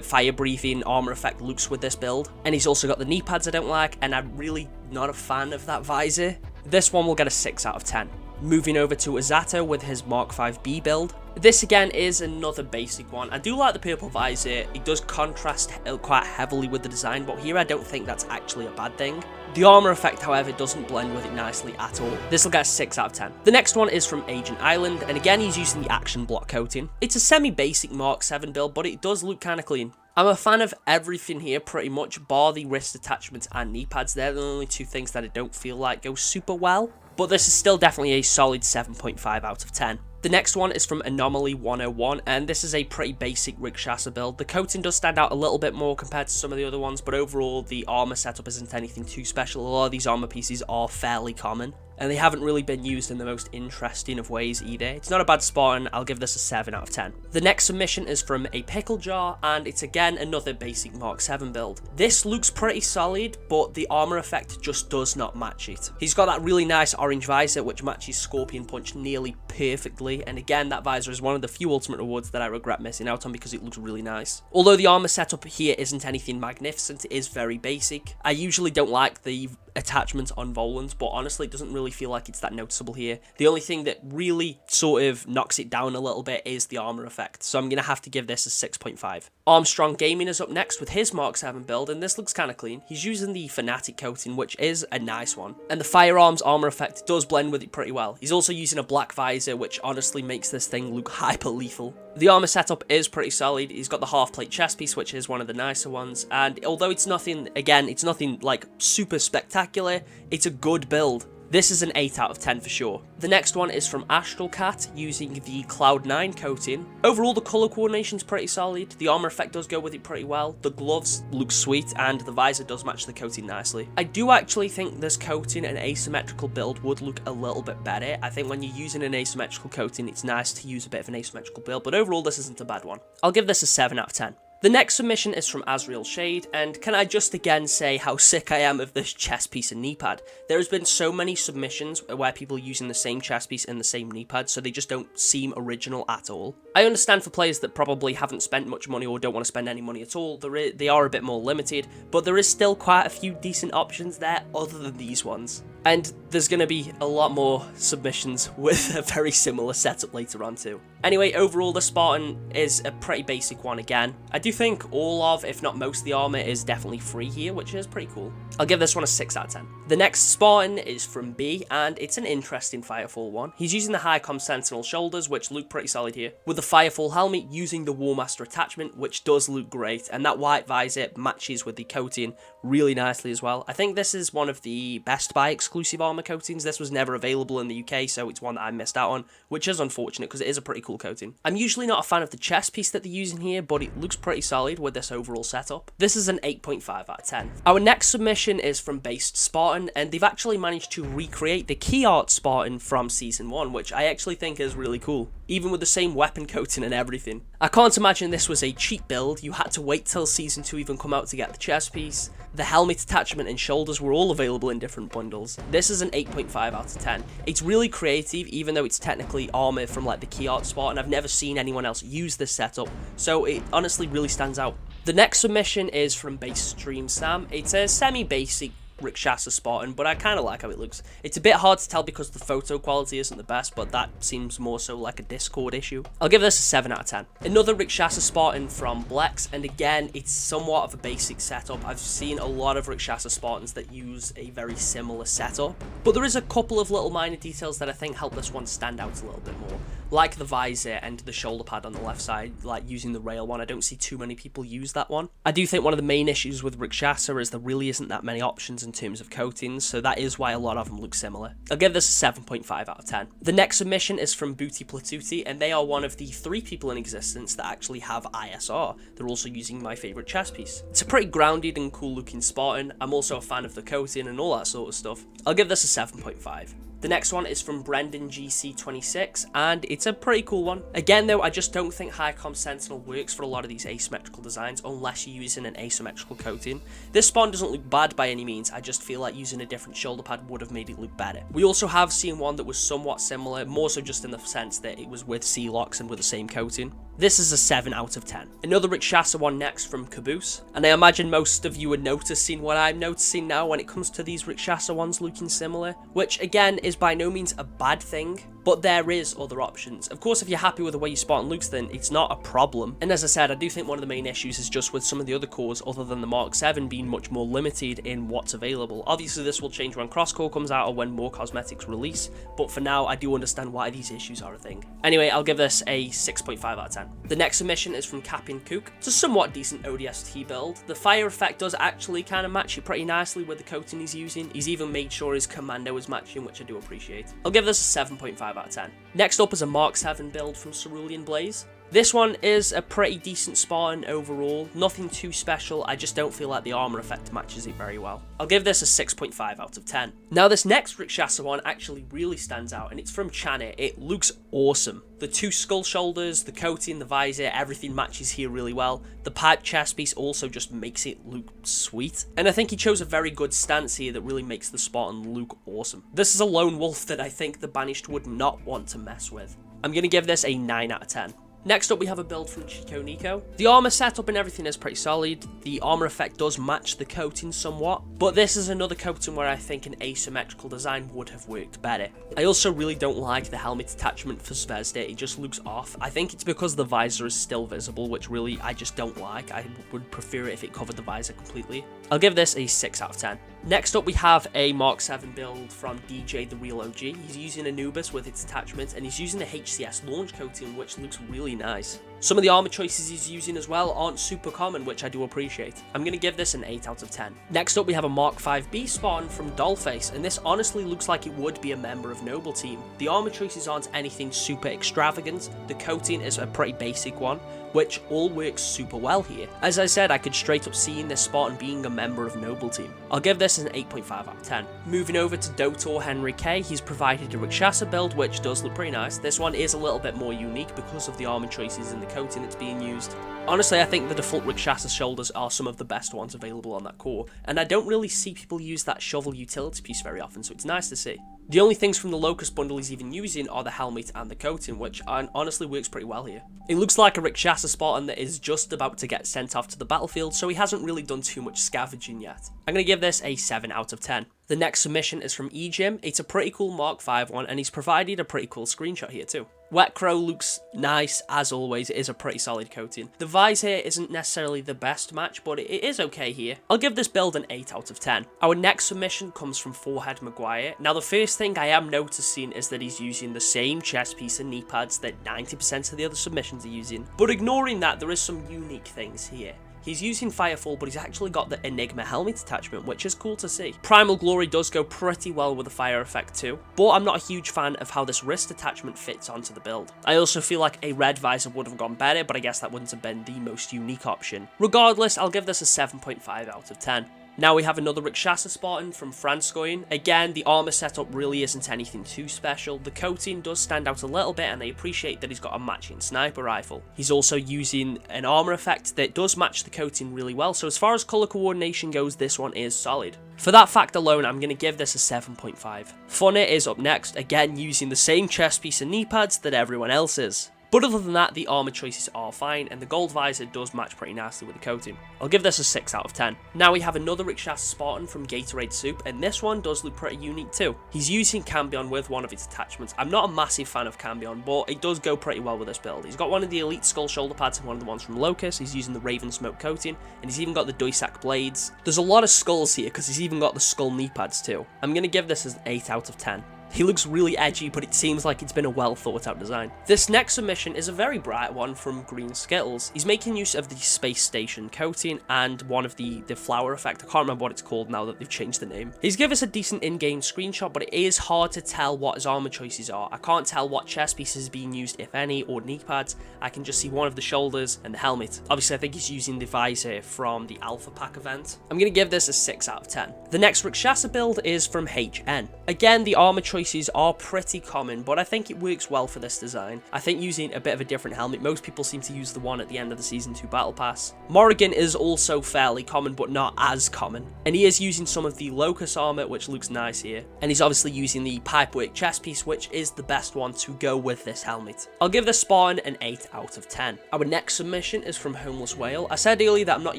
fire-breathing armour effect looks with this build. And he's also got the knee pads I don't like, and I'm really not a fan of that visor. This one will get a 6 out of 10. Moving over to Azato with his Mark 5B build. This again is another basic one. I do like the purple visor. It does contrast quite heavily with the design, but here I don't think that's actually a bad thing. The armour effect, however, doesn't blend with it nicely at all. This will get a 6 out of 10. The next one is from Agent Island, and again he's using the action block coating. It's a semi-basic Mark 7 build, but it does look kind of clean. I'm a fan of everything here pretty much, bar the wrist attachments and knee pads. They're the only two things that I don't feel like go super well. But this is still definitely a solid 7.5 out of 10. The next one is from Anomaly 101, and this is a pretty basic Rigshasa build. The coating does stand out a little bit more compared to some of the other ones, but overall the armor setup isn't anything too special. A lot of these armor pieces are fairly common, and they haven't really been used in the most interesting of ways either. It's not a bad Spartan, I'll give this a 7 out of 10. The next submission is from a Pickle Jar, and it's again another basic Mark 7 build. This looks pretty solid, but the armor effect just does not match it. He's got that really nice orange visor, which matches Scorpion Punch nearly perfectly, and again, that visor is one of the few ultimate rewards that I regret missing out on because it looks really nice. Although the armor setup here isn't anything magnificent, it is very basic. I usually don't like the attachment on Volans, but honestly it doesn't really feel like it's that noticeable here. The only thing that really sort of knocks it down a little bit is the armor effect, so I'm going to have to give this a 6.5. Armstrong Gaming is up next with his Mark 7 build, and this looks kind of clean. He's using the Fanatic coating, which is a nice one, and the firearms armor effect does blend with it pretty well. He's also using a black visor, which honestly makes this thing look hyper lethal. The armor setup is pretty solid. He's got the half plate chest piece, which is one of the nicer ones, and although it's nothing, again, it's nothing like super spectacular, it's a good build. This is an 8 out of 10 for sure. The next one is from Astral Cat using the Cloud9 coating. Overall, the colour coordination's pretty solid. The armour effect does go with it pretty well. The gloves look sweet, and the visor does match the coating nicely. I do actually think this coating and asymmetrical build would look a little bit better. I think when you're using an asymmetrical coating, it's nice to use a bit of an asymmetrical build, but overall, this isn't a bad one. I'll give this a 7 out of 10. The next submission is from Azrael Shade, and can I just again say how sick I am of this chest piece and knee pad. There has been so many submissions where people are using the same chest piece and the same knee pad, so they just don't seem original at all. I understand for players that probably haven't spent much money or don't want to spend any money at all, they are a bit more limited, but there is still quite a few decent options there other than these ones. And there's going to be a lot more submissions with a very similar setup later on too. Anyway, overall the Spartan is a pretty basic one again. I do think all of, if not most of the armor is definitely free here, which is pretty cool. I'll give this one a 6 out of 10. The next Spartan is from B, and it's an interesting Firefall one. He's using the High Com Sentinel shoulders, which look pretty solid here, with the Firefall helmet using the War Master attachment, which does look great, and that white visor matches with the coating really nicely as well. I think this is one of the Best Buy exclusive armor coatings. This was never available in the UK, so it's one that I missed out on, which is unfortunate because it is a pretty cool coating. I'm usually not a fan of the chest piece that they're using here, but it looks pretty solid with this overall setup. This is an 8.5 out of 10. Our next submission is from Based Spartan, and they've actually managed to recreate the key art Spartan from Season 1, which I actually think is really cool, even with the same weapon coating and everything. I can't imagine this was a cheap build. You had to wait till Season 2 even come out to get the chest piece. The helmet attachment and shoulders were all available in different bundles. This is an 8.5 out of 10. It's really creative, even though it's technically armor from like the key art Spartan. I've never seen anyone else use this setup, so it honestly really stands out. The next submission is from Base Stream Sam. It's a semi-basic Rikshasa Spartan, but I kind of like how it looks. It's a bit hard to tell because the photo quality isn't the best, but that seems more so like a Discord issue. I'll give this a 7 out of 10. Another Rikshasa Spartan from Blex, and again, it's somewhat of a basic setup. I've seen a lot of Rikshasa Spartans that use a very similar setup, but there is a couple of little minor details that I think help this one stand out a little bit more. Like the visor and the shoulder pad on the left side, like using the rail one. I don't see too many people use that one. I do think one of the main issues with Rikshasa is there really isn't that many options in terms of coatings, so that is why a lot of them look similar. I'll give this a 7.5 out of 10. The next submission is from Booty Platuti, and they are one of the 3 people in existence that actually have ISR. They're also using my favourite chest piece. It's a pretty grounded and cool looking Spartan. I'm also a fan of the coating and all that sort of stuff. I'll give this a 7.5. The next one is from Brendan GC26, and it's a pretty cool one. Again though, I just don't think High Com Sentinel works for a lot of these asymmetrical designs unless you're using an asymmetrical coating. This spawn doesn't look bad by any means, I just feel like using a different shoulder pad would have made it look better. We also have seen one that was somewhat similar, more so just in the sense that it was with C-locks and with the same coating. This is a 7 out of 10. Another Rikshasa one next from Caboose, and I imagine most of you are noticing what I'm noticing now when it comes to these Rikshasa ones looking similar, which again is by no means a bad thing, but there is other options. Of course, if you're happy with the way your Spartan looks, then it's not a problem. And as I said, I do think one of the main issues is just with some of the other cores other than the Mark 7 being much more limited in what's available. Obviously, this will change when Crosscore comes out or when more cosmetics release, but for now, I do understand why these issues are a thing. Anyway, I'll give this a 6.5 out of 10. The next submission is from Captain Cook. It's a somewhat decent ODST build. The fire effect does actually kind of match it pretty nicely with the coating he's using. He's even made sure his commando is matching, which I do appreciate. I'll give this a 7.5 out of 10. Next up is a Mark 7 build from Cerulean Blaze. This one is a pretty decent Spartan overall, nothing too special, I just don't feel like the armor effect matches it very well. I'll give this a 6.5 out of 10. Now this next Rikshasa one actually really stands out, and it's from Chane. It looks awesome. The 2 skull shoulders, the coating, the visor, everything matches here really well. The pipe chest piece also just makes it look sweet. And I think he chose a very good stance here that really makes the Spartan look awesome. This is a lone wolf that I think the Banished would not want to mess with. I'm going to give this a 9 out of 10. Next up we have a build from Chico Nico. The armor setup and everything is pretty solid. The armor effect does match the coating somewhat, but this is another coating where I think an asymmetrical design would have worked better. I also really don't like the helmet attachment for Zvezda, it just looks off. I think it's because the visor is still visible, which really I just don't like. I would prefer it if it covered the visor completely. I'll give this a 6 out of 10. Next up we have a Mark 7 build from DJ the Real OG. He's using Anubis with its attachment, and he's using the HCS launch coating, which looks really nice. Some of the armor choices he's using as well aren't super common, which I do appreciate. I'm going to give this an 8 out of 10. Next up we have a Mark 5B Spartan from Dollface, and this honestly looks like it would be a member of Noble Team. The armor choices aren't anything super extravagant, the coating is a pretty basic one, which all works super well here. As I said, I could straight up see this Spartan being a member of Noble Team. I'll give this an 8.5 out of 10. Moving over to Dotor Henry K, he's provided a Rikshasa build, which does look pretty nice. This one is a little bit more unique because of the armor choices and the coating that's being used. Honestly, I think the default Rakshasa shoulders are some of the best ones available on that core, and I don't really see people use that shovel utility piece very often, so it's nice to see. The only things from the Locust bundle he's even using are the helmet and the coating, which honestly works pretty well here. It looks like a Rakshasa Spartan that is just about to get sent off to the battlefield, so he hasn't really done too much scavenging yet. I'm going to give this a 7 out of 10. The next submission is from eJim. It's a pretty cool Mark V one, and he's provided a pretty cool screenshot here too. Wet Crow looks nice, as always. It is a pretty solid coating. The visor here isn't necessarily the best match, but it is okay here. I'll give this build an 8 out of 10. Our next submission comes from Forehead Maguire. Now, the first thing I am noticing is that he's using the same chest piece and knee pads that 90% of the other submissions are using. But ignoring that, there is some unique things here. He's using Firefall, but he's actually got the Enigma helmet attachment, which is cool to see. Primal Glory does go pretty well with the fire effect too, but I'm not a huge fan of how this wrist attachment fits onto the build. I also feel like a red visor would have gone better, but I guess that wouldn't have been the most unique option. Regardless, I'll give this a 7.5 out of 10. Now we have another Rakshasa Spartan from Franskoin. Again, the armor setup really isn't anything too special. The coating does stand out a little bit, and I appreciate that he's got a matching sniper rifle. He's also using an armor effect that does match the coating really well, so as far as color coordination goes, this one is solid. For that fact alone, I'm going to give this a 7.5. Funit is up next, again using the same chest piece and knee pads that everyone else is. But other than that, the armor choices are fine, and the gold visor does match pretty nicely with the coating. I'll give this a 6 out of 10. Now we have another Rakshasa Spartan from Gatorade Soup, and this one does look pretty unique too. He's using Cambion with one of its attachments. I'm not a massive fan of Cambion, but it does go pretty well with this build. He's got one of the Elite Skull shoulder pads and one of the ones from Locust. He's using the Raven Smoke coating, and he's even got the Doisak blades. There's a lot of skulls here, because he's even got the skull knee pads too. I'm going to give this an 8 out of 10. He looks really edgy, but it seems like it's been a well thought out design. This next submission is a very bright one from Green Skittles. He's making use of the space station coating and one of the flower effect. I can't remember what it's called now that they've changed the name. He's given us a decent in-game screenshot, but it is hard to tell what his armor choices are. I can't tell what chest pieces is being used, if any, or knee pads. I can just see one of the shoulders and the helmet. Obviously, I think he's using the visor from the Alpha Pack event. I'm going to give this a 6 out of 10. The next Rakshasa build is from HN. Again, the armor choices are pretty common, but I think it works well for this design. I think using a bit of a different helmet, most people seem to use the one at the end of the Season 2 Battle Pass. Morrigan is also fairly common, but not as common. And he is using some of the Locust armor, which looks nice here. And he's obviously using the pipework chest piece, which is the best one to go with this helmet. I'll give this Spartan an 8 out of 10. Our next submission is from Homeless Whale. I said earlier that I'm not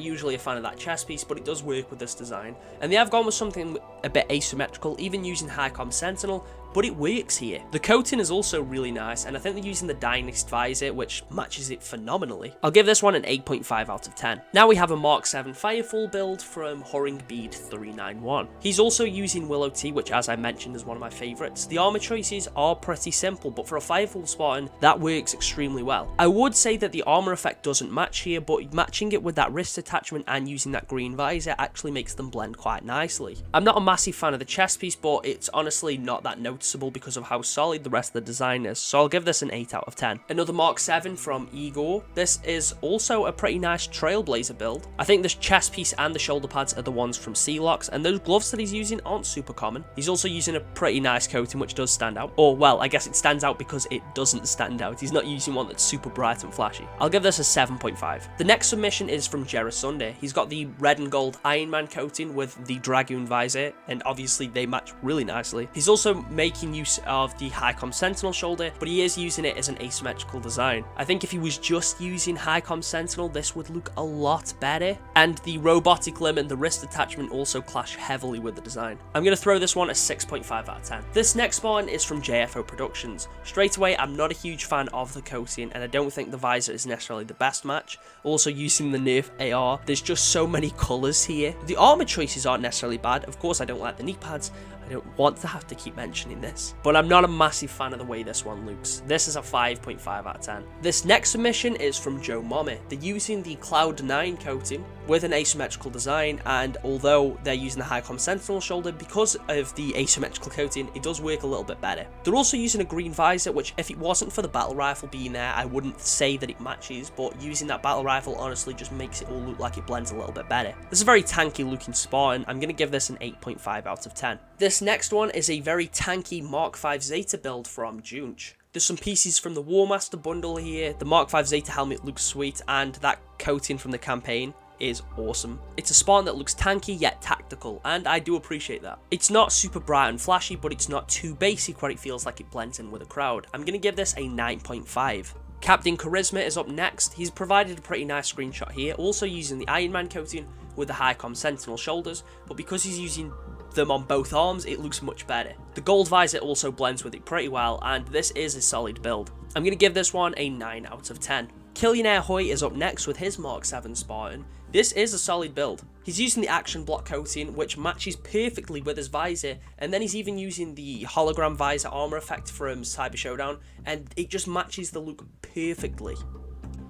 usually a fan of that chest piece, but it does work with this design. And they have gone with something a bit asymmetrical, even using Highcom Sentinel, but it works here. The coating is also really nice, and I think they're using the Dynast visor, which matches it phenomenally. I'll give this one an 8.5 out of 10. Now we have a Mark 7 Firefall build from Hurringbead 391. He's also using Willow Tea, which, as I mentioned, is one of my favourites. The armor choices are pretty simple, but for a Firefall Spartan, that works extremely well. I would say that the armor effect doesn't match here, but matching it with that wrist attachment and using that green visor actually makes them blend quite nicely. I'm not a massive fan of the chest piece, but it's honestly not that noticeable because of how solid the rest of the design is, so I'll give this an 8 out of 10. Another Mark 7 from Igor. This is also a pretty nice Trailblazer build. I think this chest piece and the shoulder pads are the ones from Sealox, and those gloves that he's using aren't super common. He's also using a pretty nice coating, which does stand out. Or, well, I guess it stands out because it doesn't stand out. He's not using one that's super bright and flashy. I'll give this a 7.5. The next submission is from Jera Sunday. He's got the red and gold Iron Man coating with the Dragoon visor, and obviously they match really nicely. He's also making use of the Highcom Sentinel shoulder, but he is using it as an asymmetrical design. I think if he was just using Highcom Sentinel, this would look a lot better, and the robotic limb and the wrist attachment also clash heavily with the design. I'm going to throw this one a 6.5 out of 10. This next one is from JFO Productions. Straight away, I'm not a huge fan of the coating, and I don't think the visor is necessarily the best match. Also using the Nerf AR, there's just so many colours here. The armor choices aren't necessarily bad. Of course, I don't like the knee pads. I don't want to have to keep mentioning this, but I'm not a massive fan of the way this one looks. This is a 5.5 out of 10. This next submission is from Joe Mommy. They're using the Cloud 9 coating with an asymmetrical design, and although they're using the Highcom Sentinel shoulder, because of the asymmetrical coating, it does work a little bit better. They're also using a green visor, which if it wasn't for the battle rifle being there, I wouldn't say that it matches, but using that battle rifle honestly just makes it all look like it blends a little bit better. This is a very tanky looking Spartan. I'm going to give this an 8.5 out of 10. This next one is a very tanky Mark V Zeta build from Junch. There's some pieces from the War Master bundle here. The Mark V Zeta helmet looks sweet, and that coating from the campaign is awesome. It's a Spartan that looks tanky yet tactical, and I do appreciate that. It's not super bright and flashy, but it's not too basic where it feels like it blends in with a crowd. I'm going to give this a 9.5. Captain Charisma is up next. He's provided a pretty nice screenshot here, also using the Iron Man coating with the High-Com Sentinel shoulders, but because he's using them on both arms, it looks much better. The gold visor also blends with it pretty well, and this is a solid build. I'm going to give this one a 9 out of 10. Killionaire Hoy is up next with his Mark 7 Spartan. This is a solid build. He's using the action block coating, which matches perfectly with his visor, and then he's even using the hologram visor armor effect from Cyber Showdown, and it just matches the look perfectly.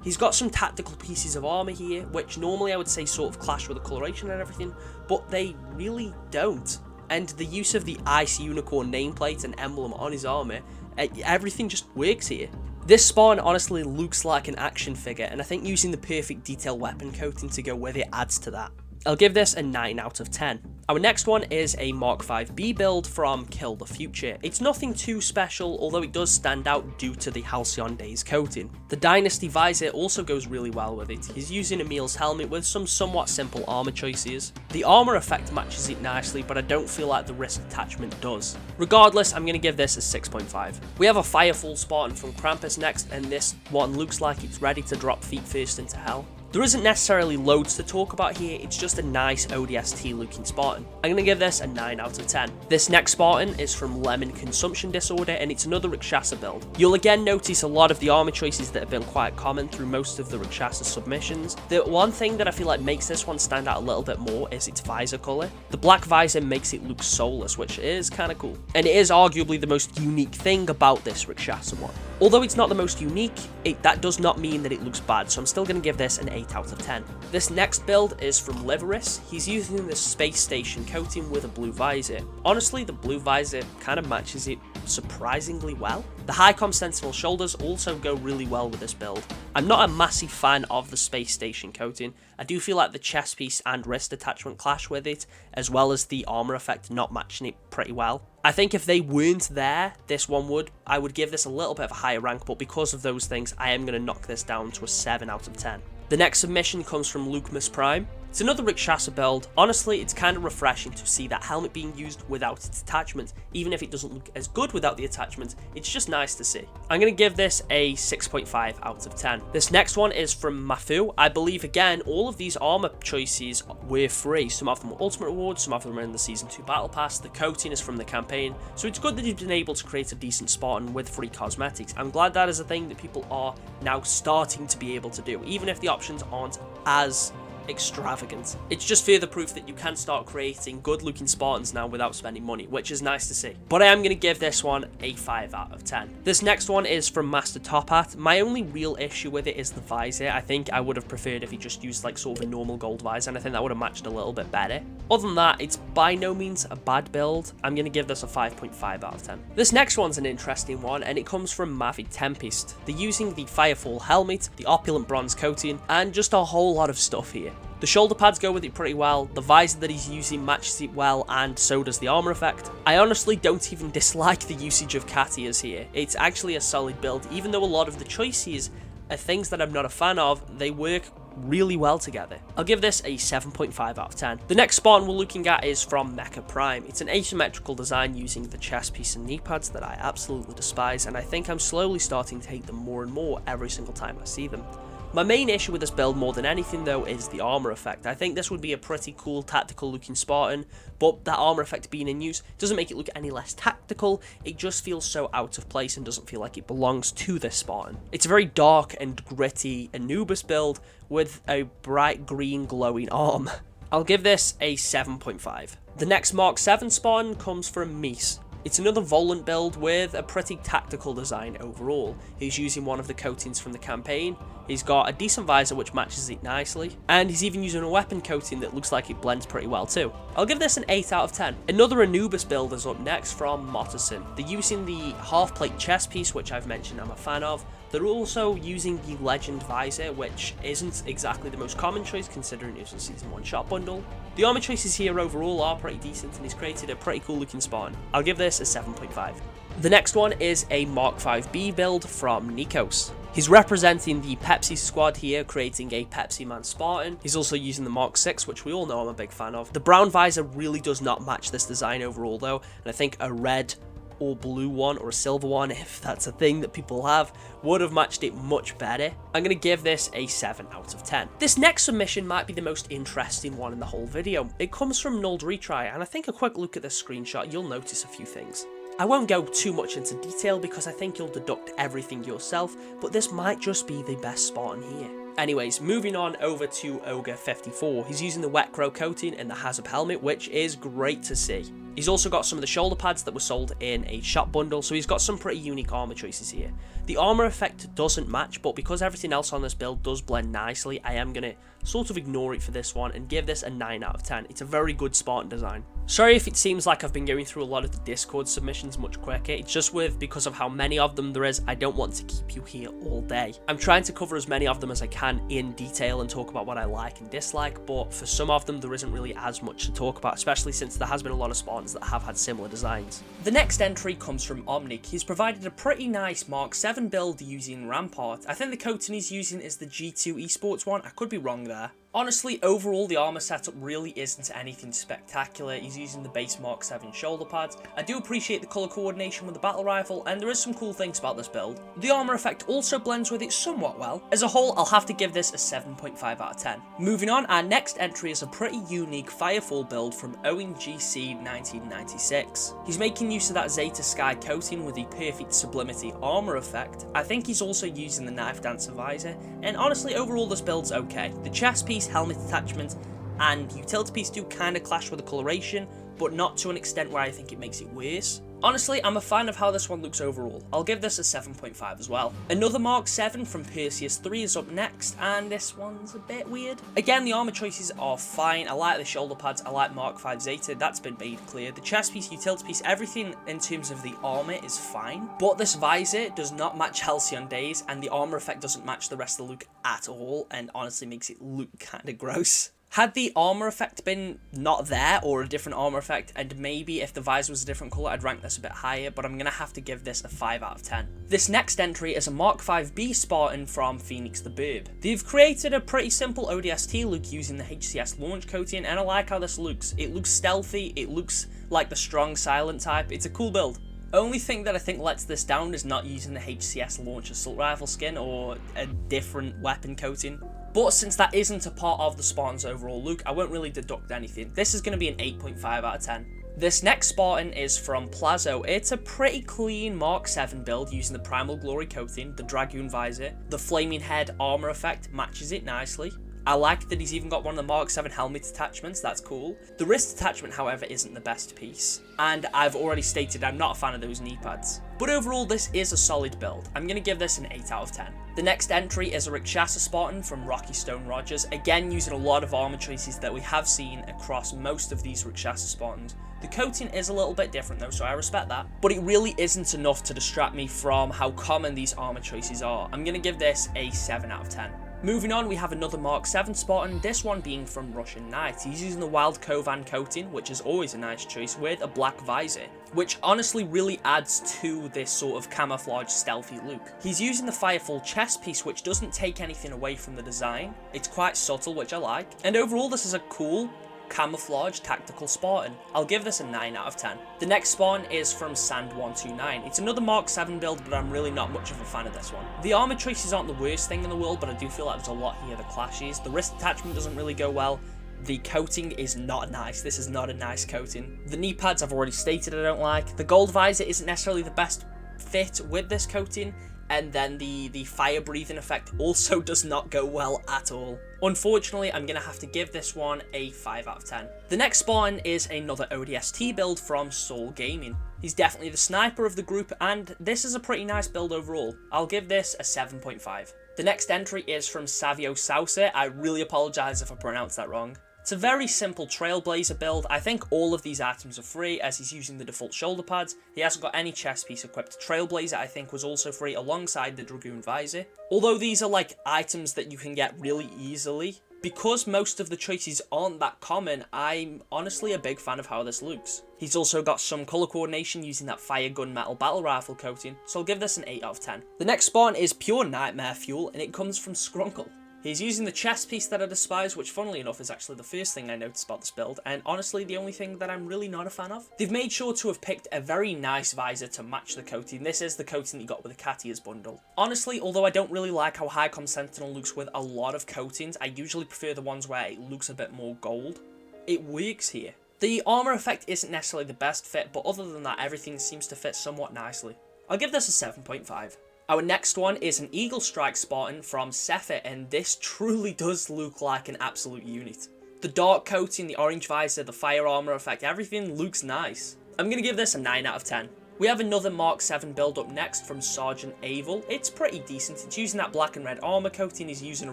He's got some tactical pieces of armor here, which normally I would say sort of clash with the coloration and everything, but they really don't. And the use of the Ice Unicorn nameplate and emblem on his armor, everything just works here. This Spartan honestly looks like an action figure, and I think using the perfect detail weapon coating to go with it adds to that. I'll give this a 9 out of 10. Our next one is a Mark 5B build from Kill the Future. It's nothing too special, although it does stand out due to the Halcyon Days coating. The Dynasty visor also goes really well with it. He's using Emil's helmet with some somewhat simple armor choices. The armor effect matches it nicely, but I don't feel like the wrist attachment does. Regardless, I'm going to give this a 6.5. We have a Firefall Spartan from Krampus next, and this one looks like it's ready to drop feet first into hell. There isn't necessarily loads to talk about here, it's just a nice ODST looking Spartan. I'm going to give this a 9 out of 10. This next Spartan is from Lemon Consumption Disorder, and it's another Rakshasa build. You'll again notice a lot of the armor choices that have been quite common through most of the Rakshasa submissions. The one thing that I feel like makes this one stand out a little bit more is its visor colour. The black visor makes it look soulless, which is kind of cool. And it is arguably the most unique thing about this Rakshasa one. Although it's not the most unique, that does not mean that it looks bad, so I'm still going to give this an 8 out of 10. This next build is from Liveris. He's using the space station coating with a blue visor. Honestly, the blue visor kind of matches it surprisingly well. The High-Com Sentinel shoulders also go really well with this build. I'm not a massive fan of the space station coating. I do feel like the chest piece and wrist attachment clash with it, as well as the armor effect not matching it pretty well. I think if they weren't there, this one would. I would give this a little bit of a higher rank, but because of those things, I am going to knock this down to a 7 out of 10. The next submission comes from Lucmas Prime. It's another Rakshasa build. Honestly, it's kind of refreshing to see that helmet being used without its attachment. Even if it doesn't look as good without the attachment, it's just nice to see. I'm going to give this a 6.5 out of 10. This next one is from Mafu. I believe, again, all of these armor choices were free. Some of them were Ultimate Rewards, some of them are in the Season 2 Battle Pass. The coating is from the campaign, so it's good that you've been able to create a decent Spartan with free cosmetics. I'm glad that is a thing that people are now starting to be able to do, even if the options aren't as extravagant. It's just further proof that you can start creating good looking Spartans now without spending money, which is nice to see. But I am going to give this one a 5 out of 10. This next one is from Master Top Hat. My only real issue with it is the visor. I think I would have preferred if he just used like sort of a normal gold visor, and I think that would have matched a little bit better. Other than that, it's by no means a bad build. I'm going to give this a 5.5 out of 10. This next one's an interesting one, and it comes from Mavid Tempest. They're using the Firefall helmet, the opulent bronze coating, and just a whole lot of stuff here. The shoulder pads go with it pretty well, the visor that he's using matches it well, and so does the armor effect. I honestly don't even dislike the usage of Katias here. It's actually a solid build, even though a lot of the choices are things that I'm not a fan of, they work really well together. I'll give this a 7.5 out of 10. The next Spartan we're looking at is from Mecha Prime. It's an asymmetrical design using the chest piece and knee pads that I absolutely despise, and I think I'm slowly starting to hate them more and more every single time I see them. My main issue with this build more than anything though is the armor effect. I think this would be a pretty cool tactical looking Spartan, but that armor effect being in use doesn't make it look any less tactical. It just feels so out of place and doesn't feel like it belongs to this Spartan. It's a very dark and gritty Anubis build with a bright green glowing arm. I'll give this a 7.5. The next Mark 7 Spartan comes from Mies. It's another Volant build with a pretty tactical design overall. He's using one of the coatings from the campaign, he's got a decent visor which matches it nicely, and he's even using a weapon coating that looks like it blends pretty well too. I'll give this an 8 out of 10. Another Anubis build is up next from Motterson. They're using the half-plate chest piece, which I've mentioned I'm a fan of, the They're also using the Legend Visor, which isn't exactly the most common choice considering it was a Season 1 shot bundle. The armor choices here overall are pretty decent, and he's created a pretty cool looking Spartan. I'll give this a 7.5. The next one is a Mark 5B build from Nikos. He's representing the Pepsi squad here, creating a Pepsi Man Spartan. He's also using the Mark 6, which we all know I'm a big fan of. The brown visor really does not match this design overall though, and I think a red or blue one or a silver one, if that's a thing that people have, would have matched it much better. I'm going to give this a 7 out of 10. This next submission might be the most interesting one in the whole video. It comes from Nulled Retry, and I think a quick look at this screenshot, you'll notice a few things. I won't go too much into detail because I think you'll deduct everything yourself, but this might just be the best Spartan here. Anyways, moving on over to Ogre 54. He's using the Wet Crow coating and the Hazard helmet, which is great to see. He's also got some of the shoulder pads that were sold in a shop bundle, so he's got some pretty unique armor choices here. The armor effect doesn't match, but because everything else on this build does blend nicely, I am going to sort of ignore it for this one and give this a 9 out of 10. It's a very good Spartan design. Sorry if it seems like I've been going through a lot of the Discord submissions much quicker, it's just because of how many of them there is, I don't want to keep you here all day. I'm trying to cover as many of them as I can in detail and talk about what I like and dislike, but for some of them there isn't really as much to talk about, especially since there has been a lot of Spartans that have had similar designs. The next entry comes from Omnic. He's provided a pretty nice Mark 7 build using Rampart. I think the coating he's using is the G2 Esports one, I could be wrong there. Honestly, overall, the armor setup really isn't anything spectacular. He's using the base Mark 7 shoulder pads. I do appreciate the colour coordination with the battle rifle, and there is some cool things about this build. The armor effect also blends with it somewhat well. As a whole, I'll have to give this a 7.5 out of 10. Moving on, our next entry is a pretty unique Firefall build from Owen GC 1996. He's making use of that Zeta Sky coating with the perfect sublimity armor effect. I think he's also using the Knife Dancer visor, and honestly, overall, this build's okay. The chest piece, helmet attachment, and utility piece do kind of clash with the coloration, but not to an extent where I think it makes it worse. Honestly, I'm a fan of how this one looks overall. I'll give this a 7.5 as well. Another Mark 7 from Perseus 3 is up next, and this one's a bit weird. Again, the armor choices are fine. I like the shoulder pads, I like Mark 5 Zeta, that's been made clear. The chest piece, utility piece, everything in terms of the armor is fine. But this visor does not match Halcyon Days, and the armor effect doesn't match the rest of the look at all, and honestly makes it look kind of gross. Had the armor effect been not there, or a different armor effect, and maybe if the visor was a different colour, I'd rank this a bit higher, but I'm going to have to give this a 5 out of 10. This next entry is a Mark 5B Spartan from Phoenix the Burb. They've created a pretty simple ODST look using the HCS launch coating, and I like how this looks. It looks stealthy, it looks like the strong silent type, it's a cool build. Only thing that I think lets this down is not using the HCS launch assault rifle skin or a different weapon coating. But since that isn't a part of the Spartan's overall look, I won't really deduct anything. This is going to be an 8.5 out of 10. This next Spartan is from Plazo. It's a pretty clean Mark 7 build using the Primal Glory coating, the Dragoon visor, the Flaming Head armor effect matches it nicely. I like that he's even got one of the Mark 7 helmet attachments, that's cool. The wrist attachment, however, isn't the best piece. And I've already stated I'm not a fan of those knee pads. But overall, this is a solid build. I'm going to give this an 8 out of 10. The next entry is a Rakshasa Spartan from Rocky Stone Rogers, again using a lot of armor choices that we have seen across most of these Rakshasa Spartans. The coating is a little bit different though, so I respect that, but it really isn't enough to distract me from how common these armor choices are. I'm going to give this a 7 out of 10. Moving on, we have another Mark 7 Spartan, this one being from Russian Knight. He's using the Wild Kovan coating, which is always a nice choice, with a black visor, which honestly really adds to this sort of camouflage stealthy look. He's using the Firefall chest piece, which doesn't take anything away from the design. It's quite subtle, which I like, and overall this is a cool camouflage tactical Spartan. I'll give this a 9 out of 10. The next Spartan is from Sand129. It's another Mark 7 build, but I'm really not much of a fan of this one. The armor choices aren't the worst thing in the world, but I do feel like there's a lot here that clashes. The wrist attachment doesn't really go well. The coating is not nice. This is not a nice coating. The knee pads I've already stated I don't like. The gold visor isn't necessarily the best fit with this coating. And then the fire breathing effect also does not go well at all. Unfortunately, I'm going to have to give this one a 5 out of 10. The next Spartan is another ODST build from Soul Gaming. He's definitely the sniper of the group, and this is a pretty nice build overall. I'll give this a 7.5. The next entry is from Savio Sauce. I really apologise if I pronounced that wrong. It's a very simple Trailblazer build. I think all of these items are free as he's using the default shoulder pads. He hasn't got any chest piece equipped. Trailblazer I think was also free alongside the Dragoon Visor. Although these are like items that you can get really easily, because most of the choices aren't that common, I'm honestly a big fan of how this looks. He's also got some colour coordination using that fire gunmetal battle rifle coating, so I'll give this an 8 out of 10. The next spawn is pure nightmare fuel, and it comes from Skrunkle. He's using the chest piece that I despise, which funnily enough is actually the first thing I noticed about this build, and honestly the only thing that I'm really not a fan of. They've made sure to have picked a very nice visor to match the coating. This is the coating that you got with the Catia's bundle. Honestly, although I don't really like how Highcom Sentinel looks with a lot of coatings, I usually prefer the ones where it looks a bit more gold. It works here. The armour effect isn't necessarily the best fit, but other than that everything seems to fit somewhat nicely. I'll give this a 7.5. Our next one is an Eagle Strike Spartan from Cephet, and this truly does look like an absolute unit. The dark coating, the orange visor, the fire armor effect, everything looks nice. I'm going to give this a 9 out of 10. We have another Mark 7 build up next from Sergeant Avel. It's pretty decent. It's using that black and red armor coating, he's using a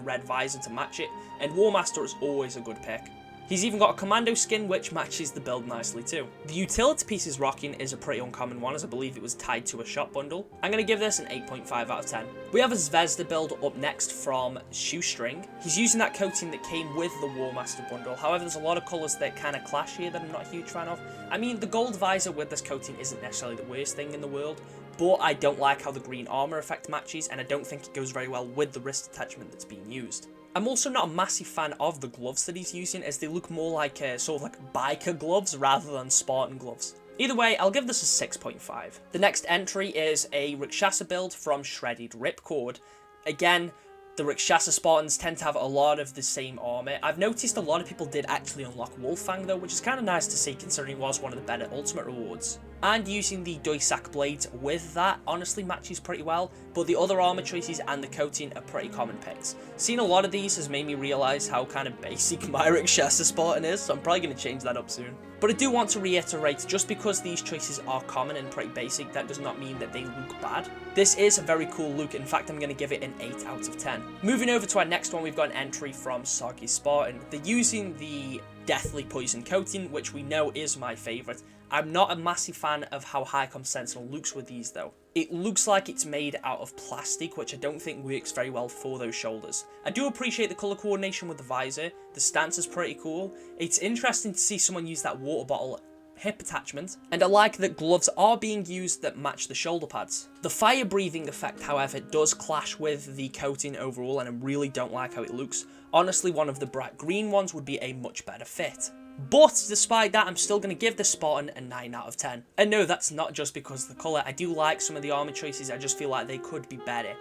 red visor to match it, and Warmaster is always a good pick. He's even got a commando skin which matches the build nicely too. The utility piece he's rocking is a pretty uncommon one, as I believe it was tied to a shop bundle. I'm going to give this an 8.5 out of 10. We have a Zvezda build up next from Shoestring. He's using that coating that came with the Warmaster bundle, however there's a lot of colours that kind of clash here that I'm not a huge fan of. I mean, the gold visor with this coating isn't necessarily the worst thing in the world, but I don't like how the green armour effect matches, and I don't think it goes very well with the wrist attachment that's being used. I'm also not a massive fan of the gloves that he's using, as they look more like sort of like biker gloves rather than Spartan gloves. Either way, I'll give this a 6.5. The next entry is a Rakshasa build from Shredded Ripcord. Again, the Rakshasa Spartans tend to have a lot of the same armor. I've noticed a lot of people did actually unlock Wolffang though, which is kind of nice to see considering it was one of the better ultimate rewards. And using the Doisak blades with that honestly matches pretty well, but the other armor choices and the coating are pretty common picks. Seeing a lot of these has made me realise how kind of basic my Rakshasa Spartan is, so I'm probably going to change that up soon. But I do want to reiterate, just because these choices are common and pretty basic, that does not mean that they look bad. This is a very cool look. In fact, I'm going to give it an 8 out of 10. Moving over to our next one, we've got an entry from Soggy Spartan. They're using the Deathly Poison coating, which we know is my favourite. I'm not a massive fan of how Highcom Sentinel looks with these though. It looks like it's made out of plastic, which I don't think works very well for those shoulders. I do appreciate the colour coordination with the visor, the stance is pretty cool. It's interesting to see someone use that water bottle hip attachment, and I like that gloves are being used that match the shoulder pads. The fire breathing effect, however, does clash with the coating overall, and I really don't like how it looks. Honestly, one of the bright green ones would be a much better fit. But despite that, I'm still going to give this Spartan a 9 out of 10. And no, that's not just because of the colour. I do like some of the armour choices, I just feel like they could be better.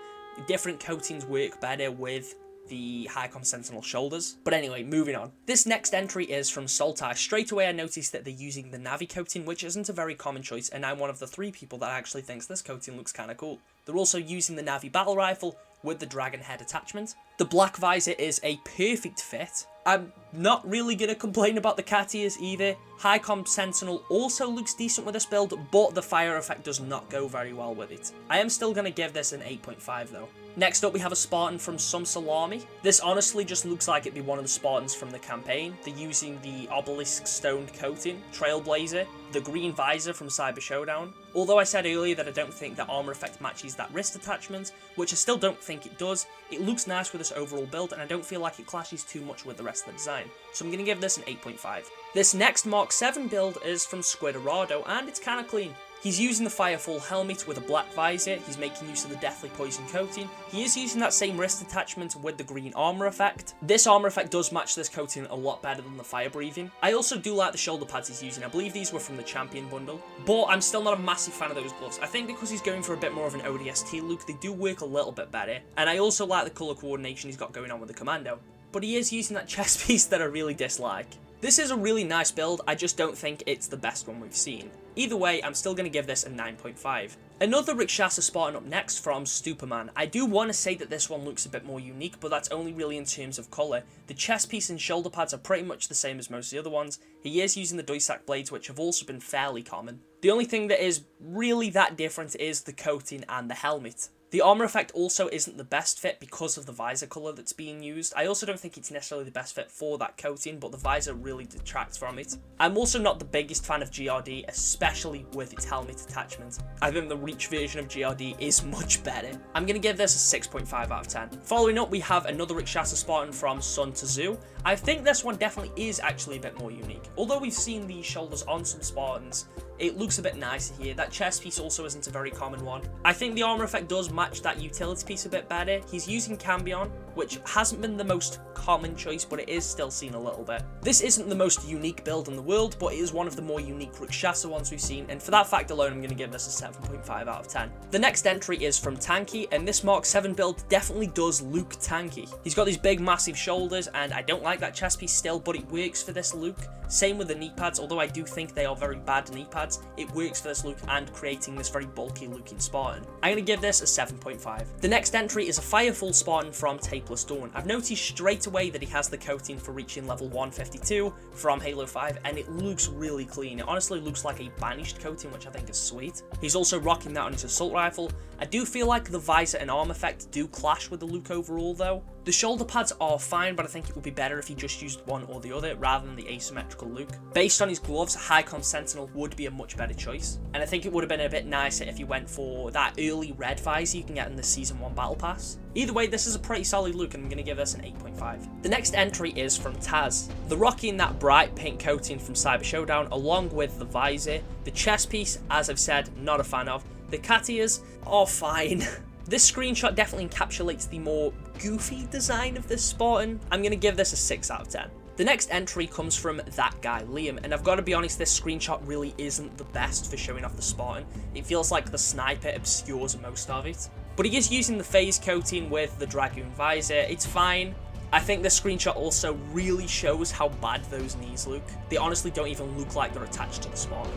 Different coatings work better with the Highcom Sentinel shoulders. But anyway, moving on. This next entry is from Sultai. Straight away I noticed that they're using the Navi coating, which isn't a very common choice, and I'm one of the 3 people that actually thinks this coating looks kind of cool. They're also using the Navi battle rifle with the dragon head attachment. The black visor is a perfect fit. I'm not really going to complain about the cat ears either. Highcom Sentinel also looks decent with this build, but the fire effect does not go very well with it. I am still going to give this an 8.5 though. Next up we have a Spartan from Some Salami. This honestly just looks like it'd be one of the Spartans from the campaign. They're using the obelisk stoned coating, Trailblazer, the green visor from Cyber Showdown. Although I said earlier that I don't think that armor effect matches that wrist attachment, which I still don't think it does, it looks nice with this overall build and I don't feel like it clashes too much with the rest of the design. So I'm going to give this an 8.5. This next Mark 7 build is from Squidorado and it's kind of clean. He's using the Firefall helmet with a black visor, he's making use of the Deathly Poison coating, he is using that same wrist attachment with the green armor effect. This armor effect does match this coating a lot better than the fire breathing. I also do like the shoulder pads he's using, I believe these were from the Champion bundle, but I'm still not a massive fan of those gloves. I think because he's going for a bit more of an ODST look, they do work a little bit better, and I also like the colour coordination he's got going on with the commando. But he is using that chest piece that I really dislike. This is a really nice build, I just don't think it's the best one we've seen. Either way, I'm still going to give this a 9.5. Another Rakshasa Spartan up next from Stuperman. I do want to say that this one looks a bit more unique, but that's only really in terms of colour. The chest piece and shoulder pads are pretty much the same as most of the other ones. He is using the Doisak blades, which have also been fairly common. The only thing that is really that different is the coating and the helmet. The armor effect also isn't the best fit because of the visor color that's being used. I also don't think it's necessarily the best fit for that coating, but the visor really detracts from it. I'm also not the biggest fan of GRD, especially with its helmet attachment. I think the Reach version of GRD is much better. I'm going to give this a 6.5 out of 10. Following up, we have another Rikshasa Spartan from Sun to Zoo. I think this one definitely is actually a bit more unique. Although we've seen these shoulders on some Spartans, it looks a bit nicer here. That chest piece also isn't a very common one. I think the armor effect does match that utility piece a bit better. He's using Cambion, which hasn't been the most common choice, but it is still seen a little bit. This isn't the most unique build in the world, but it is one of the more unique Rikshasa ones we've seen, and for that fact alone, I'm going to give this a 7.5 out of 10. The next entry is from Tanky, and this Mark 7 build definitely does look tanky. He's got these big, massive shoulders, and I don't like that chest piece still, but it works for this look. Same with the knee pads, although I do think they are very bad knee pads, it works for this look and creating this very bulky looking Spartan. I'm going to give this a 7.5. The next entry is a Firefall Spartan from Tapeless Dawn. I've noticed straight away that he has the coating for reaching level 152 from Halo 5, and it looks really clean. It honestly looks like a banished coating, which I think is sweet. He's also rocking that on his assault rifle. I do feel like the visor and arm effect do clash with the look overall though. The shoulder pads are fine, but I think it would be better if he just used one or the other rather than the asymmetrical look. Based on his gloves, High-Con Sentinel would be a much better choice, and I think it would have been a bit nicer if he went for that early red visor you can get in the Season 1 Battle Pass. Either way, this is a pretty solid look, and I'm going to give this an 8.5. The next entry is from Taz. The rocking that bright pink coating from Cyber Showdown, along with the visor. The chest piece, as I've said, not a fan of. The cat ears are fine. This screenshot definitely encapsulates the more goofy design of this Spartan. I'm going to give this a 6 out of 10. The next entry comes from that guy, Liam, and I've got to be honest, this screenshot really isn't the best for showing off the Spartan. It feels like the sniper obscures most of it. But he is using the phase coating with the Dragoon visor. It's fine. I think this screenshot also really shows how bad those knees look. They honestly don't even look like they're attached to the Spartan.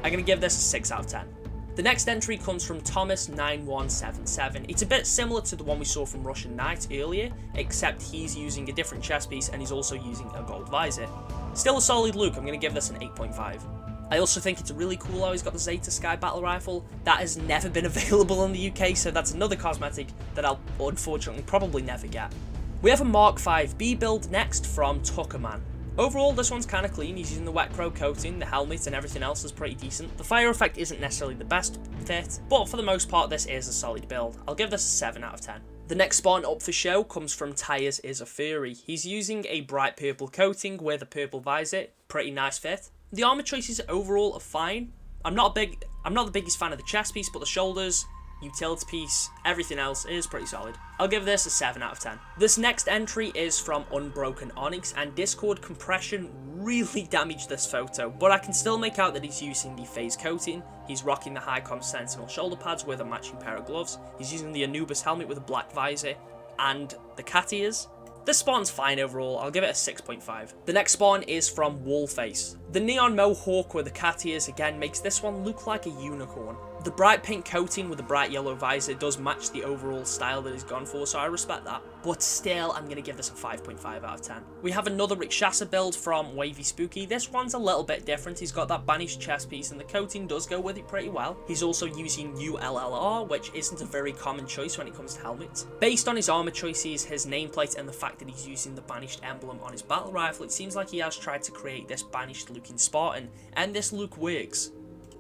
I'm going to give this a 6 out of 10. The next entry comes from Thomas9177. It's a bit similar to the one we saw from Russian Knight earlier, except he's using a different chest piece and he's also using a gold visor. Still a solid look, I'm going to give this an 8.5. I also think it's really cool how he's got the Zeta Sky battle rifle. That has never been available in the UK, so that's another cosmetic that I'll unfortunately probably never get. We have a Mark 5B build next from Tuckerman. Overall, this one's kind of clean. He's using the wet crow coating, the helmet and everything else is pretty decent. The fire effect isn't necessarily the best fit, but for the most part this is a solid build. I'll give this a 7 out of 10. The next Spartan up for show comes from Tyres is a Fury. He's using a bright purple coating with a purple visor, pretty nice fit. The armor choices overall are fine. I'm not the biggest fan of the chest piece, but the shoulders, utility piece, everything else is pretty solid. I'll give this a 7 out of 10. This next entry is from Unbroken Onyx, and Discord compression really damaged this photo, but I can still make out that he's using the phase coating. He's rocking the High-Con Sentinel shoulder pads with a matching pair of gloves. He's using the Anubis helmet with a black visor and the cat ears. This Spartan's fine overall, I'll give it a 6.5. The next Spartan is from Wallface. The neon mohawk with the cat ears again makes this one look like a unicorn. The bright pink coating with the bright yellow visor does match the overall style that he's gone for, so I respect that. But still, I'm going to give this a 5.5 out of 10. We have another Rikshasa build from Wavy Spooky. This one's a little bit different. He's got that banished chest piece and the coating does go with it pretty well. He's also using ULLR, which isn't a very common choice when it comes to helmets. Based on his armor choices, his nameplate and the fact that he's using the banished emblem on his battle rifle, it seems like he has tried to create this banished looking Spartan, and this look works.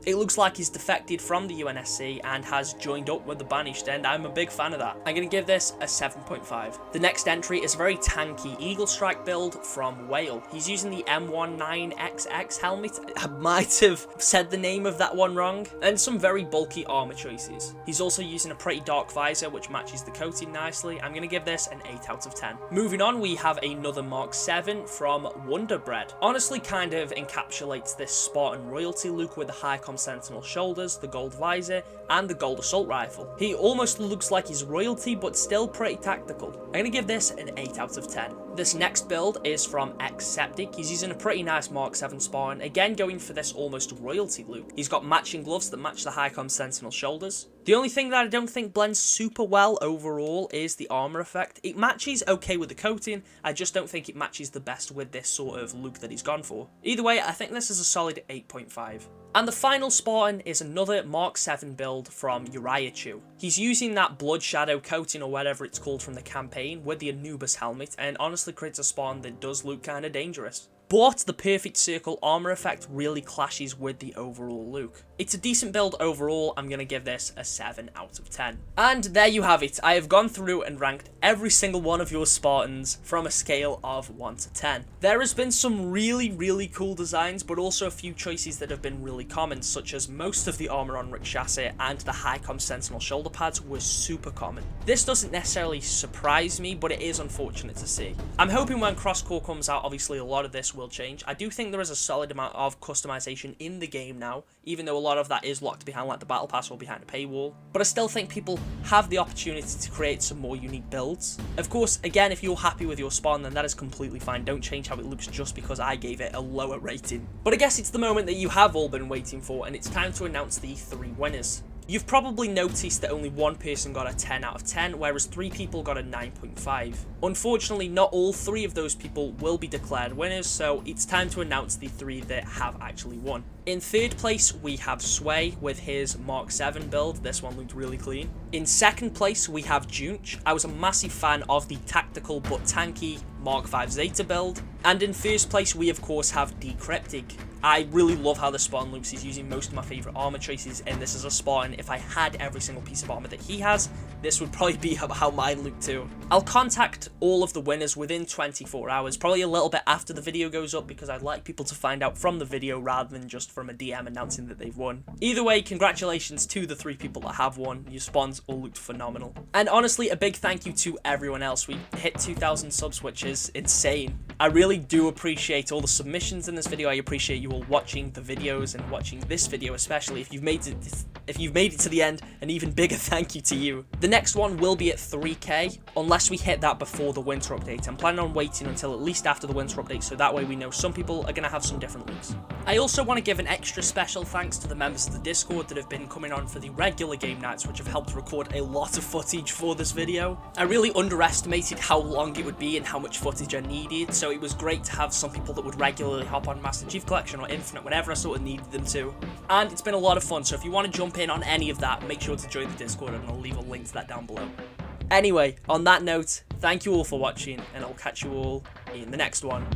It looks like he's defected from the UNSC and has joined up with the Banished, and I'm a big fan of that. I'm going to give this a 7.5. The next entry is a very tanky Eagle Strike build from Whale. He's using the M19XX helmet. I might have said the name of that one wrong. And some very bulky armor choices. He's also using a pretty dark visor, which matches the coating nicely. I'm going to give this an 8 out of 10. Moving on, we have another Mark 7 from Wonderbread. Honestly, kind of encapsulates this Spartan royalty look with the High-Con Sentinel shoulders, the gold visor, and the gold assault rifle. He almost looks like he's royalty, but still pretty tactical. I'm going to give this an 8 out of 10. This next build is from Xseptic. He's using a pretty nice Mark 7 Spartan, again going for this almost royalty look. He's got matching gloves that match the High-Com Sentinel shoulders. The only thing that I don't think blends super well overall is the armor effect. It matches okay with the coating, I just don't think it matches the best with this sort of look that he's gone for. Either way, I think this is a solid 8.5. And the final Spartan is another Mark 7 build from Uriachu. He's using that Blood Shadow coating or whatever it's called from the campaign with the Anubis helmet, and honestly creates a Spartan that does look kinda dangerous. But the perfect circle armor effect really clashes with the overall look. It's a decent build overall, I'm going to give this a 7 out of 10. And there you have it, I have gone through and ranked every single one of your Spartans from a scale of 1 to 10. There has been some really cool designs, but also a few choices that have been really common, such as most of the armor on Rick Chassis and the High-Com Sentinel shoulder pads were super common. This doesn't necessarily surprise me, but it is unfortunate to see. I'm hoping when Crosscore comes out, obviously a lot of this will change. I do think there is a solid amount of customization in the game now, even though a lot of that is locked behind like the battle pass or behind a paywall, but I still think people have the opportunity to create some more unique builds. Of course, again, if you're happy with your Spartan, then that is completely fine. Don't change how it looks just because I gave it a lower rating. But I guess it's the moment that you have all been waiting for, and it's time to announce the 3 winners. You've probably noticed that only one person got a 10 out of 10, whereas 3 people got a 9.5. Unfortunately, not all 3 of those people will be declared winners, so it's time to announce the 3 that have actually won. In 3rd place, we have Sway with his Mark 7 build. This one looked really clean. In 2nd place, we have Junch. I was a massive fan of the tactical but tanky Mark 5 Zeta build. And in 1st place, we of course have Decryptic. I really love how the Spartan looks. He's using most of my favourite armor choices, and this is a Spartan. If I had every single piece of armor that he has, this would probably be how mine look too. I'll contact all of the winners within 24 hours, probably a little bit after the video goes up, because I'd like people to find out from the video rather than just from a DM announcing that they've won. Either way, congratulations to the 3 people that have won. Your Spartans all looked phenomenal. And honestly, a big thank you to everyone else. We hit 2,000 subs, which is insane. I really do appreciate all the submissions in this video. I appreciate you all watching the videos and watching this video, especially if you've made it to the end. An even bigger thank you to you. The next one will be at 3k, unless we hit that before the winter update. I'm planning on waiting until at least after the winter update, so that way we know some people are going to have some different looks. I also want to give an extra special thanks to the members of the Discord that have been coming on for the regular game nights, which have helped record a lot of footage for this video. I really underestimated how long it would be and how much footage I needed, so it was great to have some people that would regularly hop on Master Chief Collection or Infinite whenever I sort of needed them to. And it's been a lot of fun, so if you want to jump in on any of that, make sure to join the Discord, and I'll leave a link to that down below. Anyway, on that note, thank you all for watching, and I'll catch you all in the next one.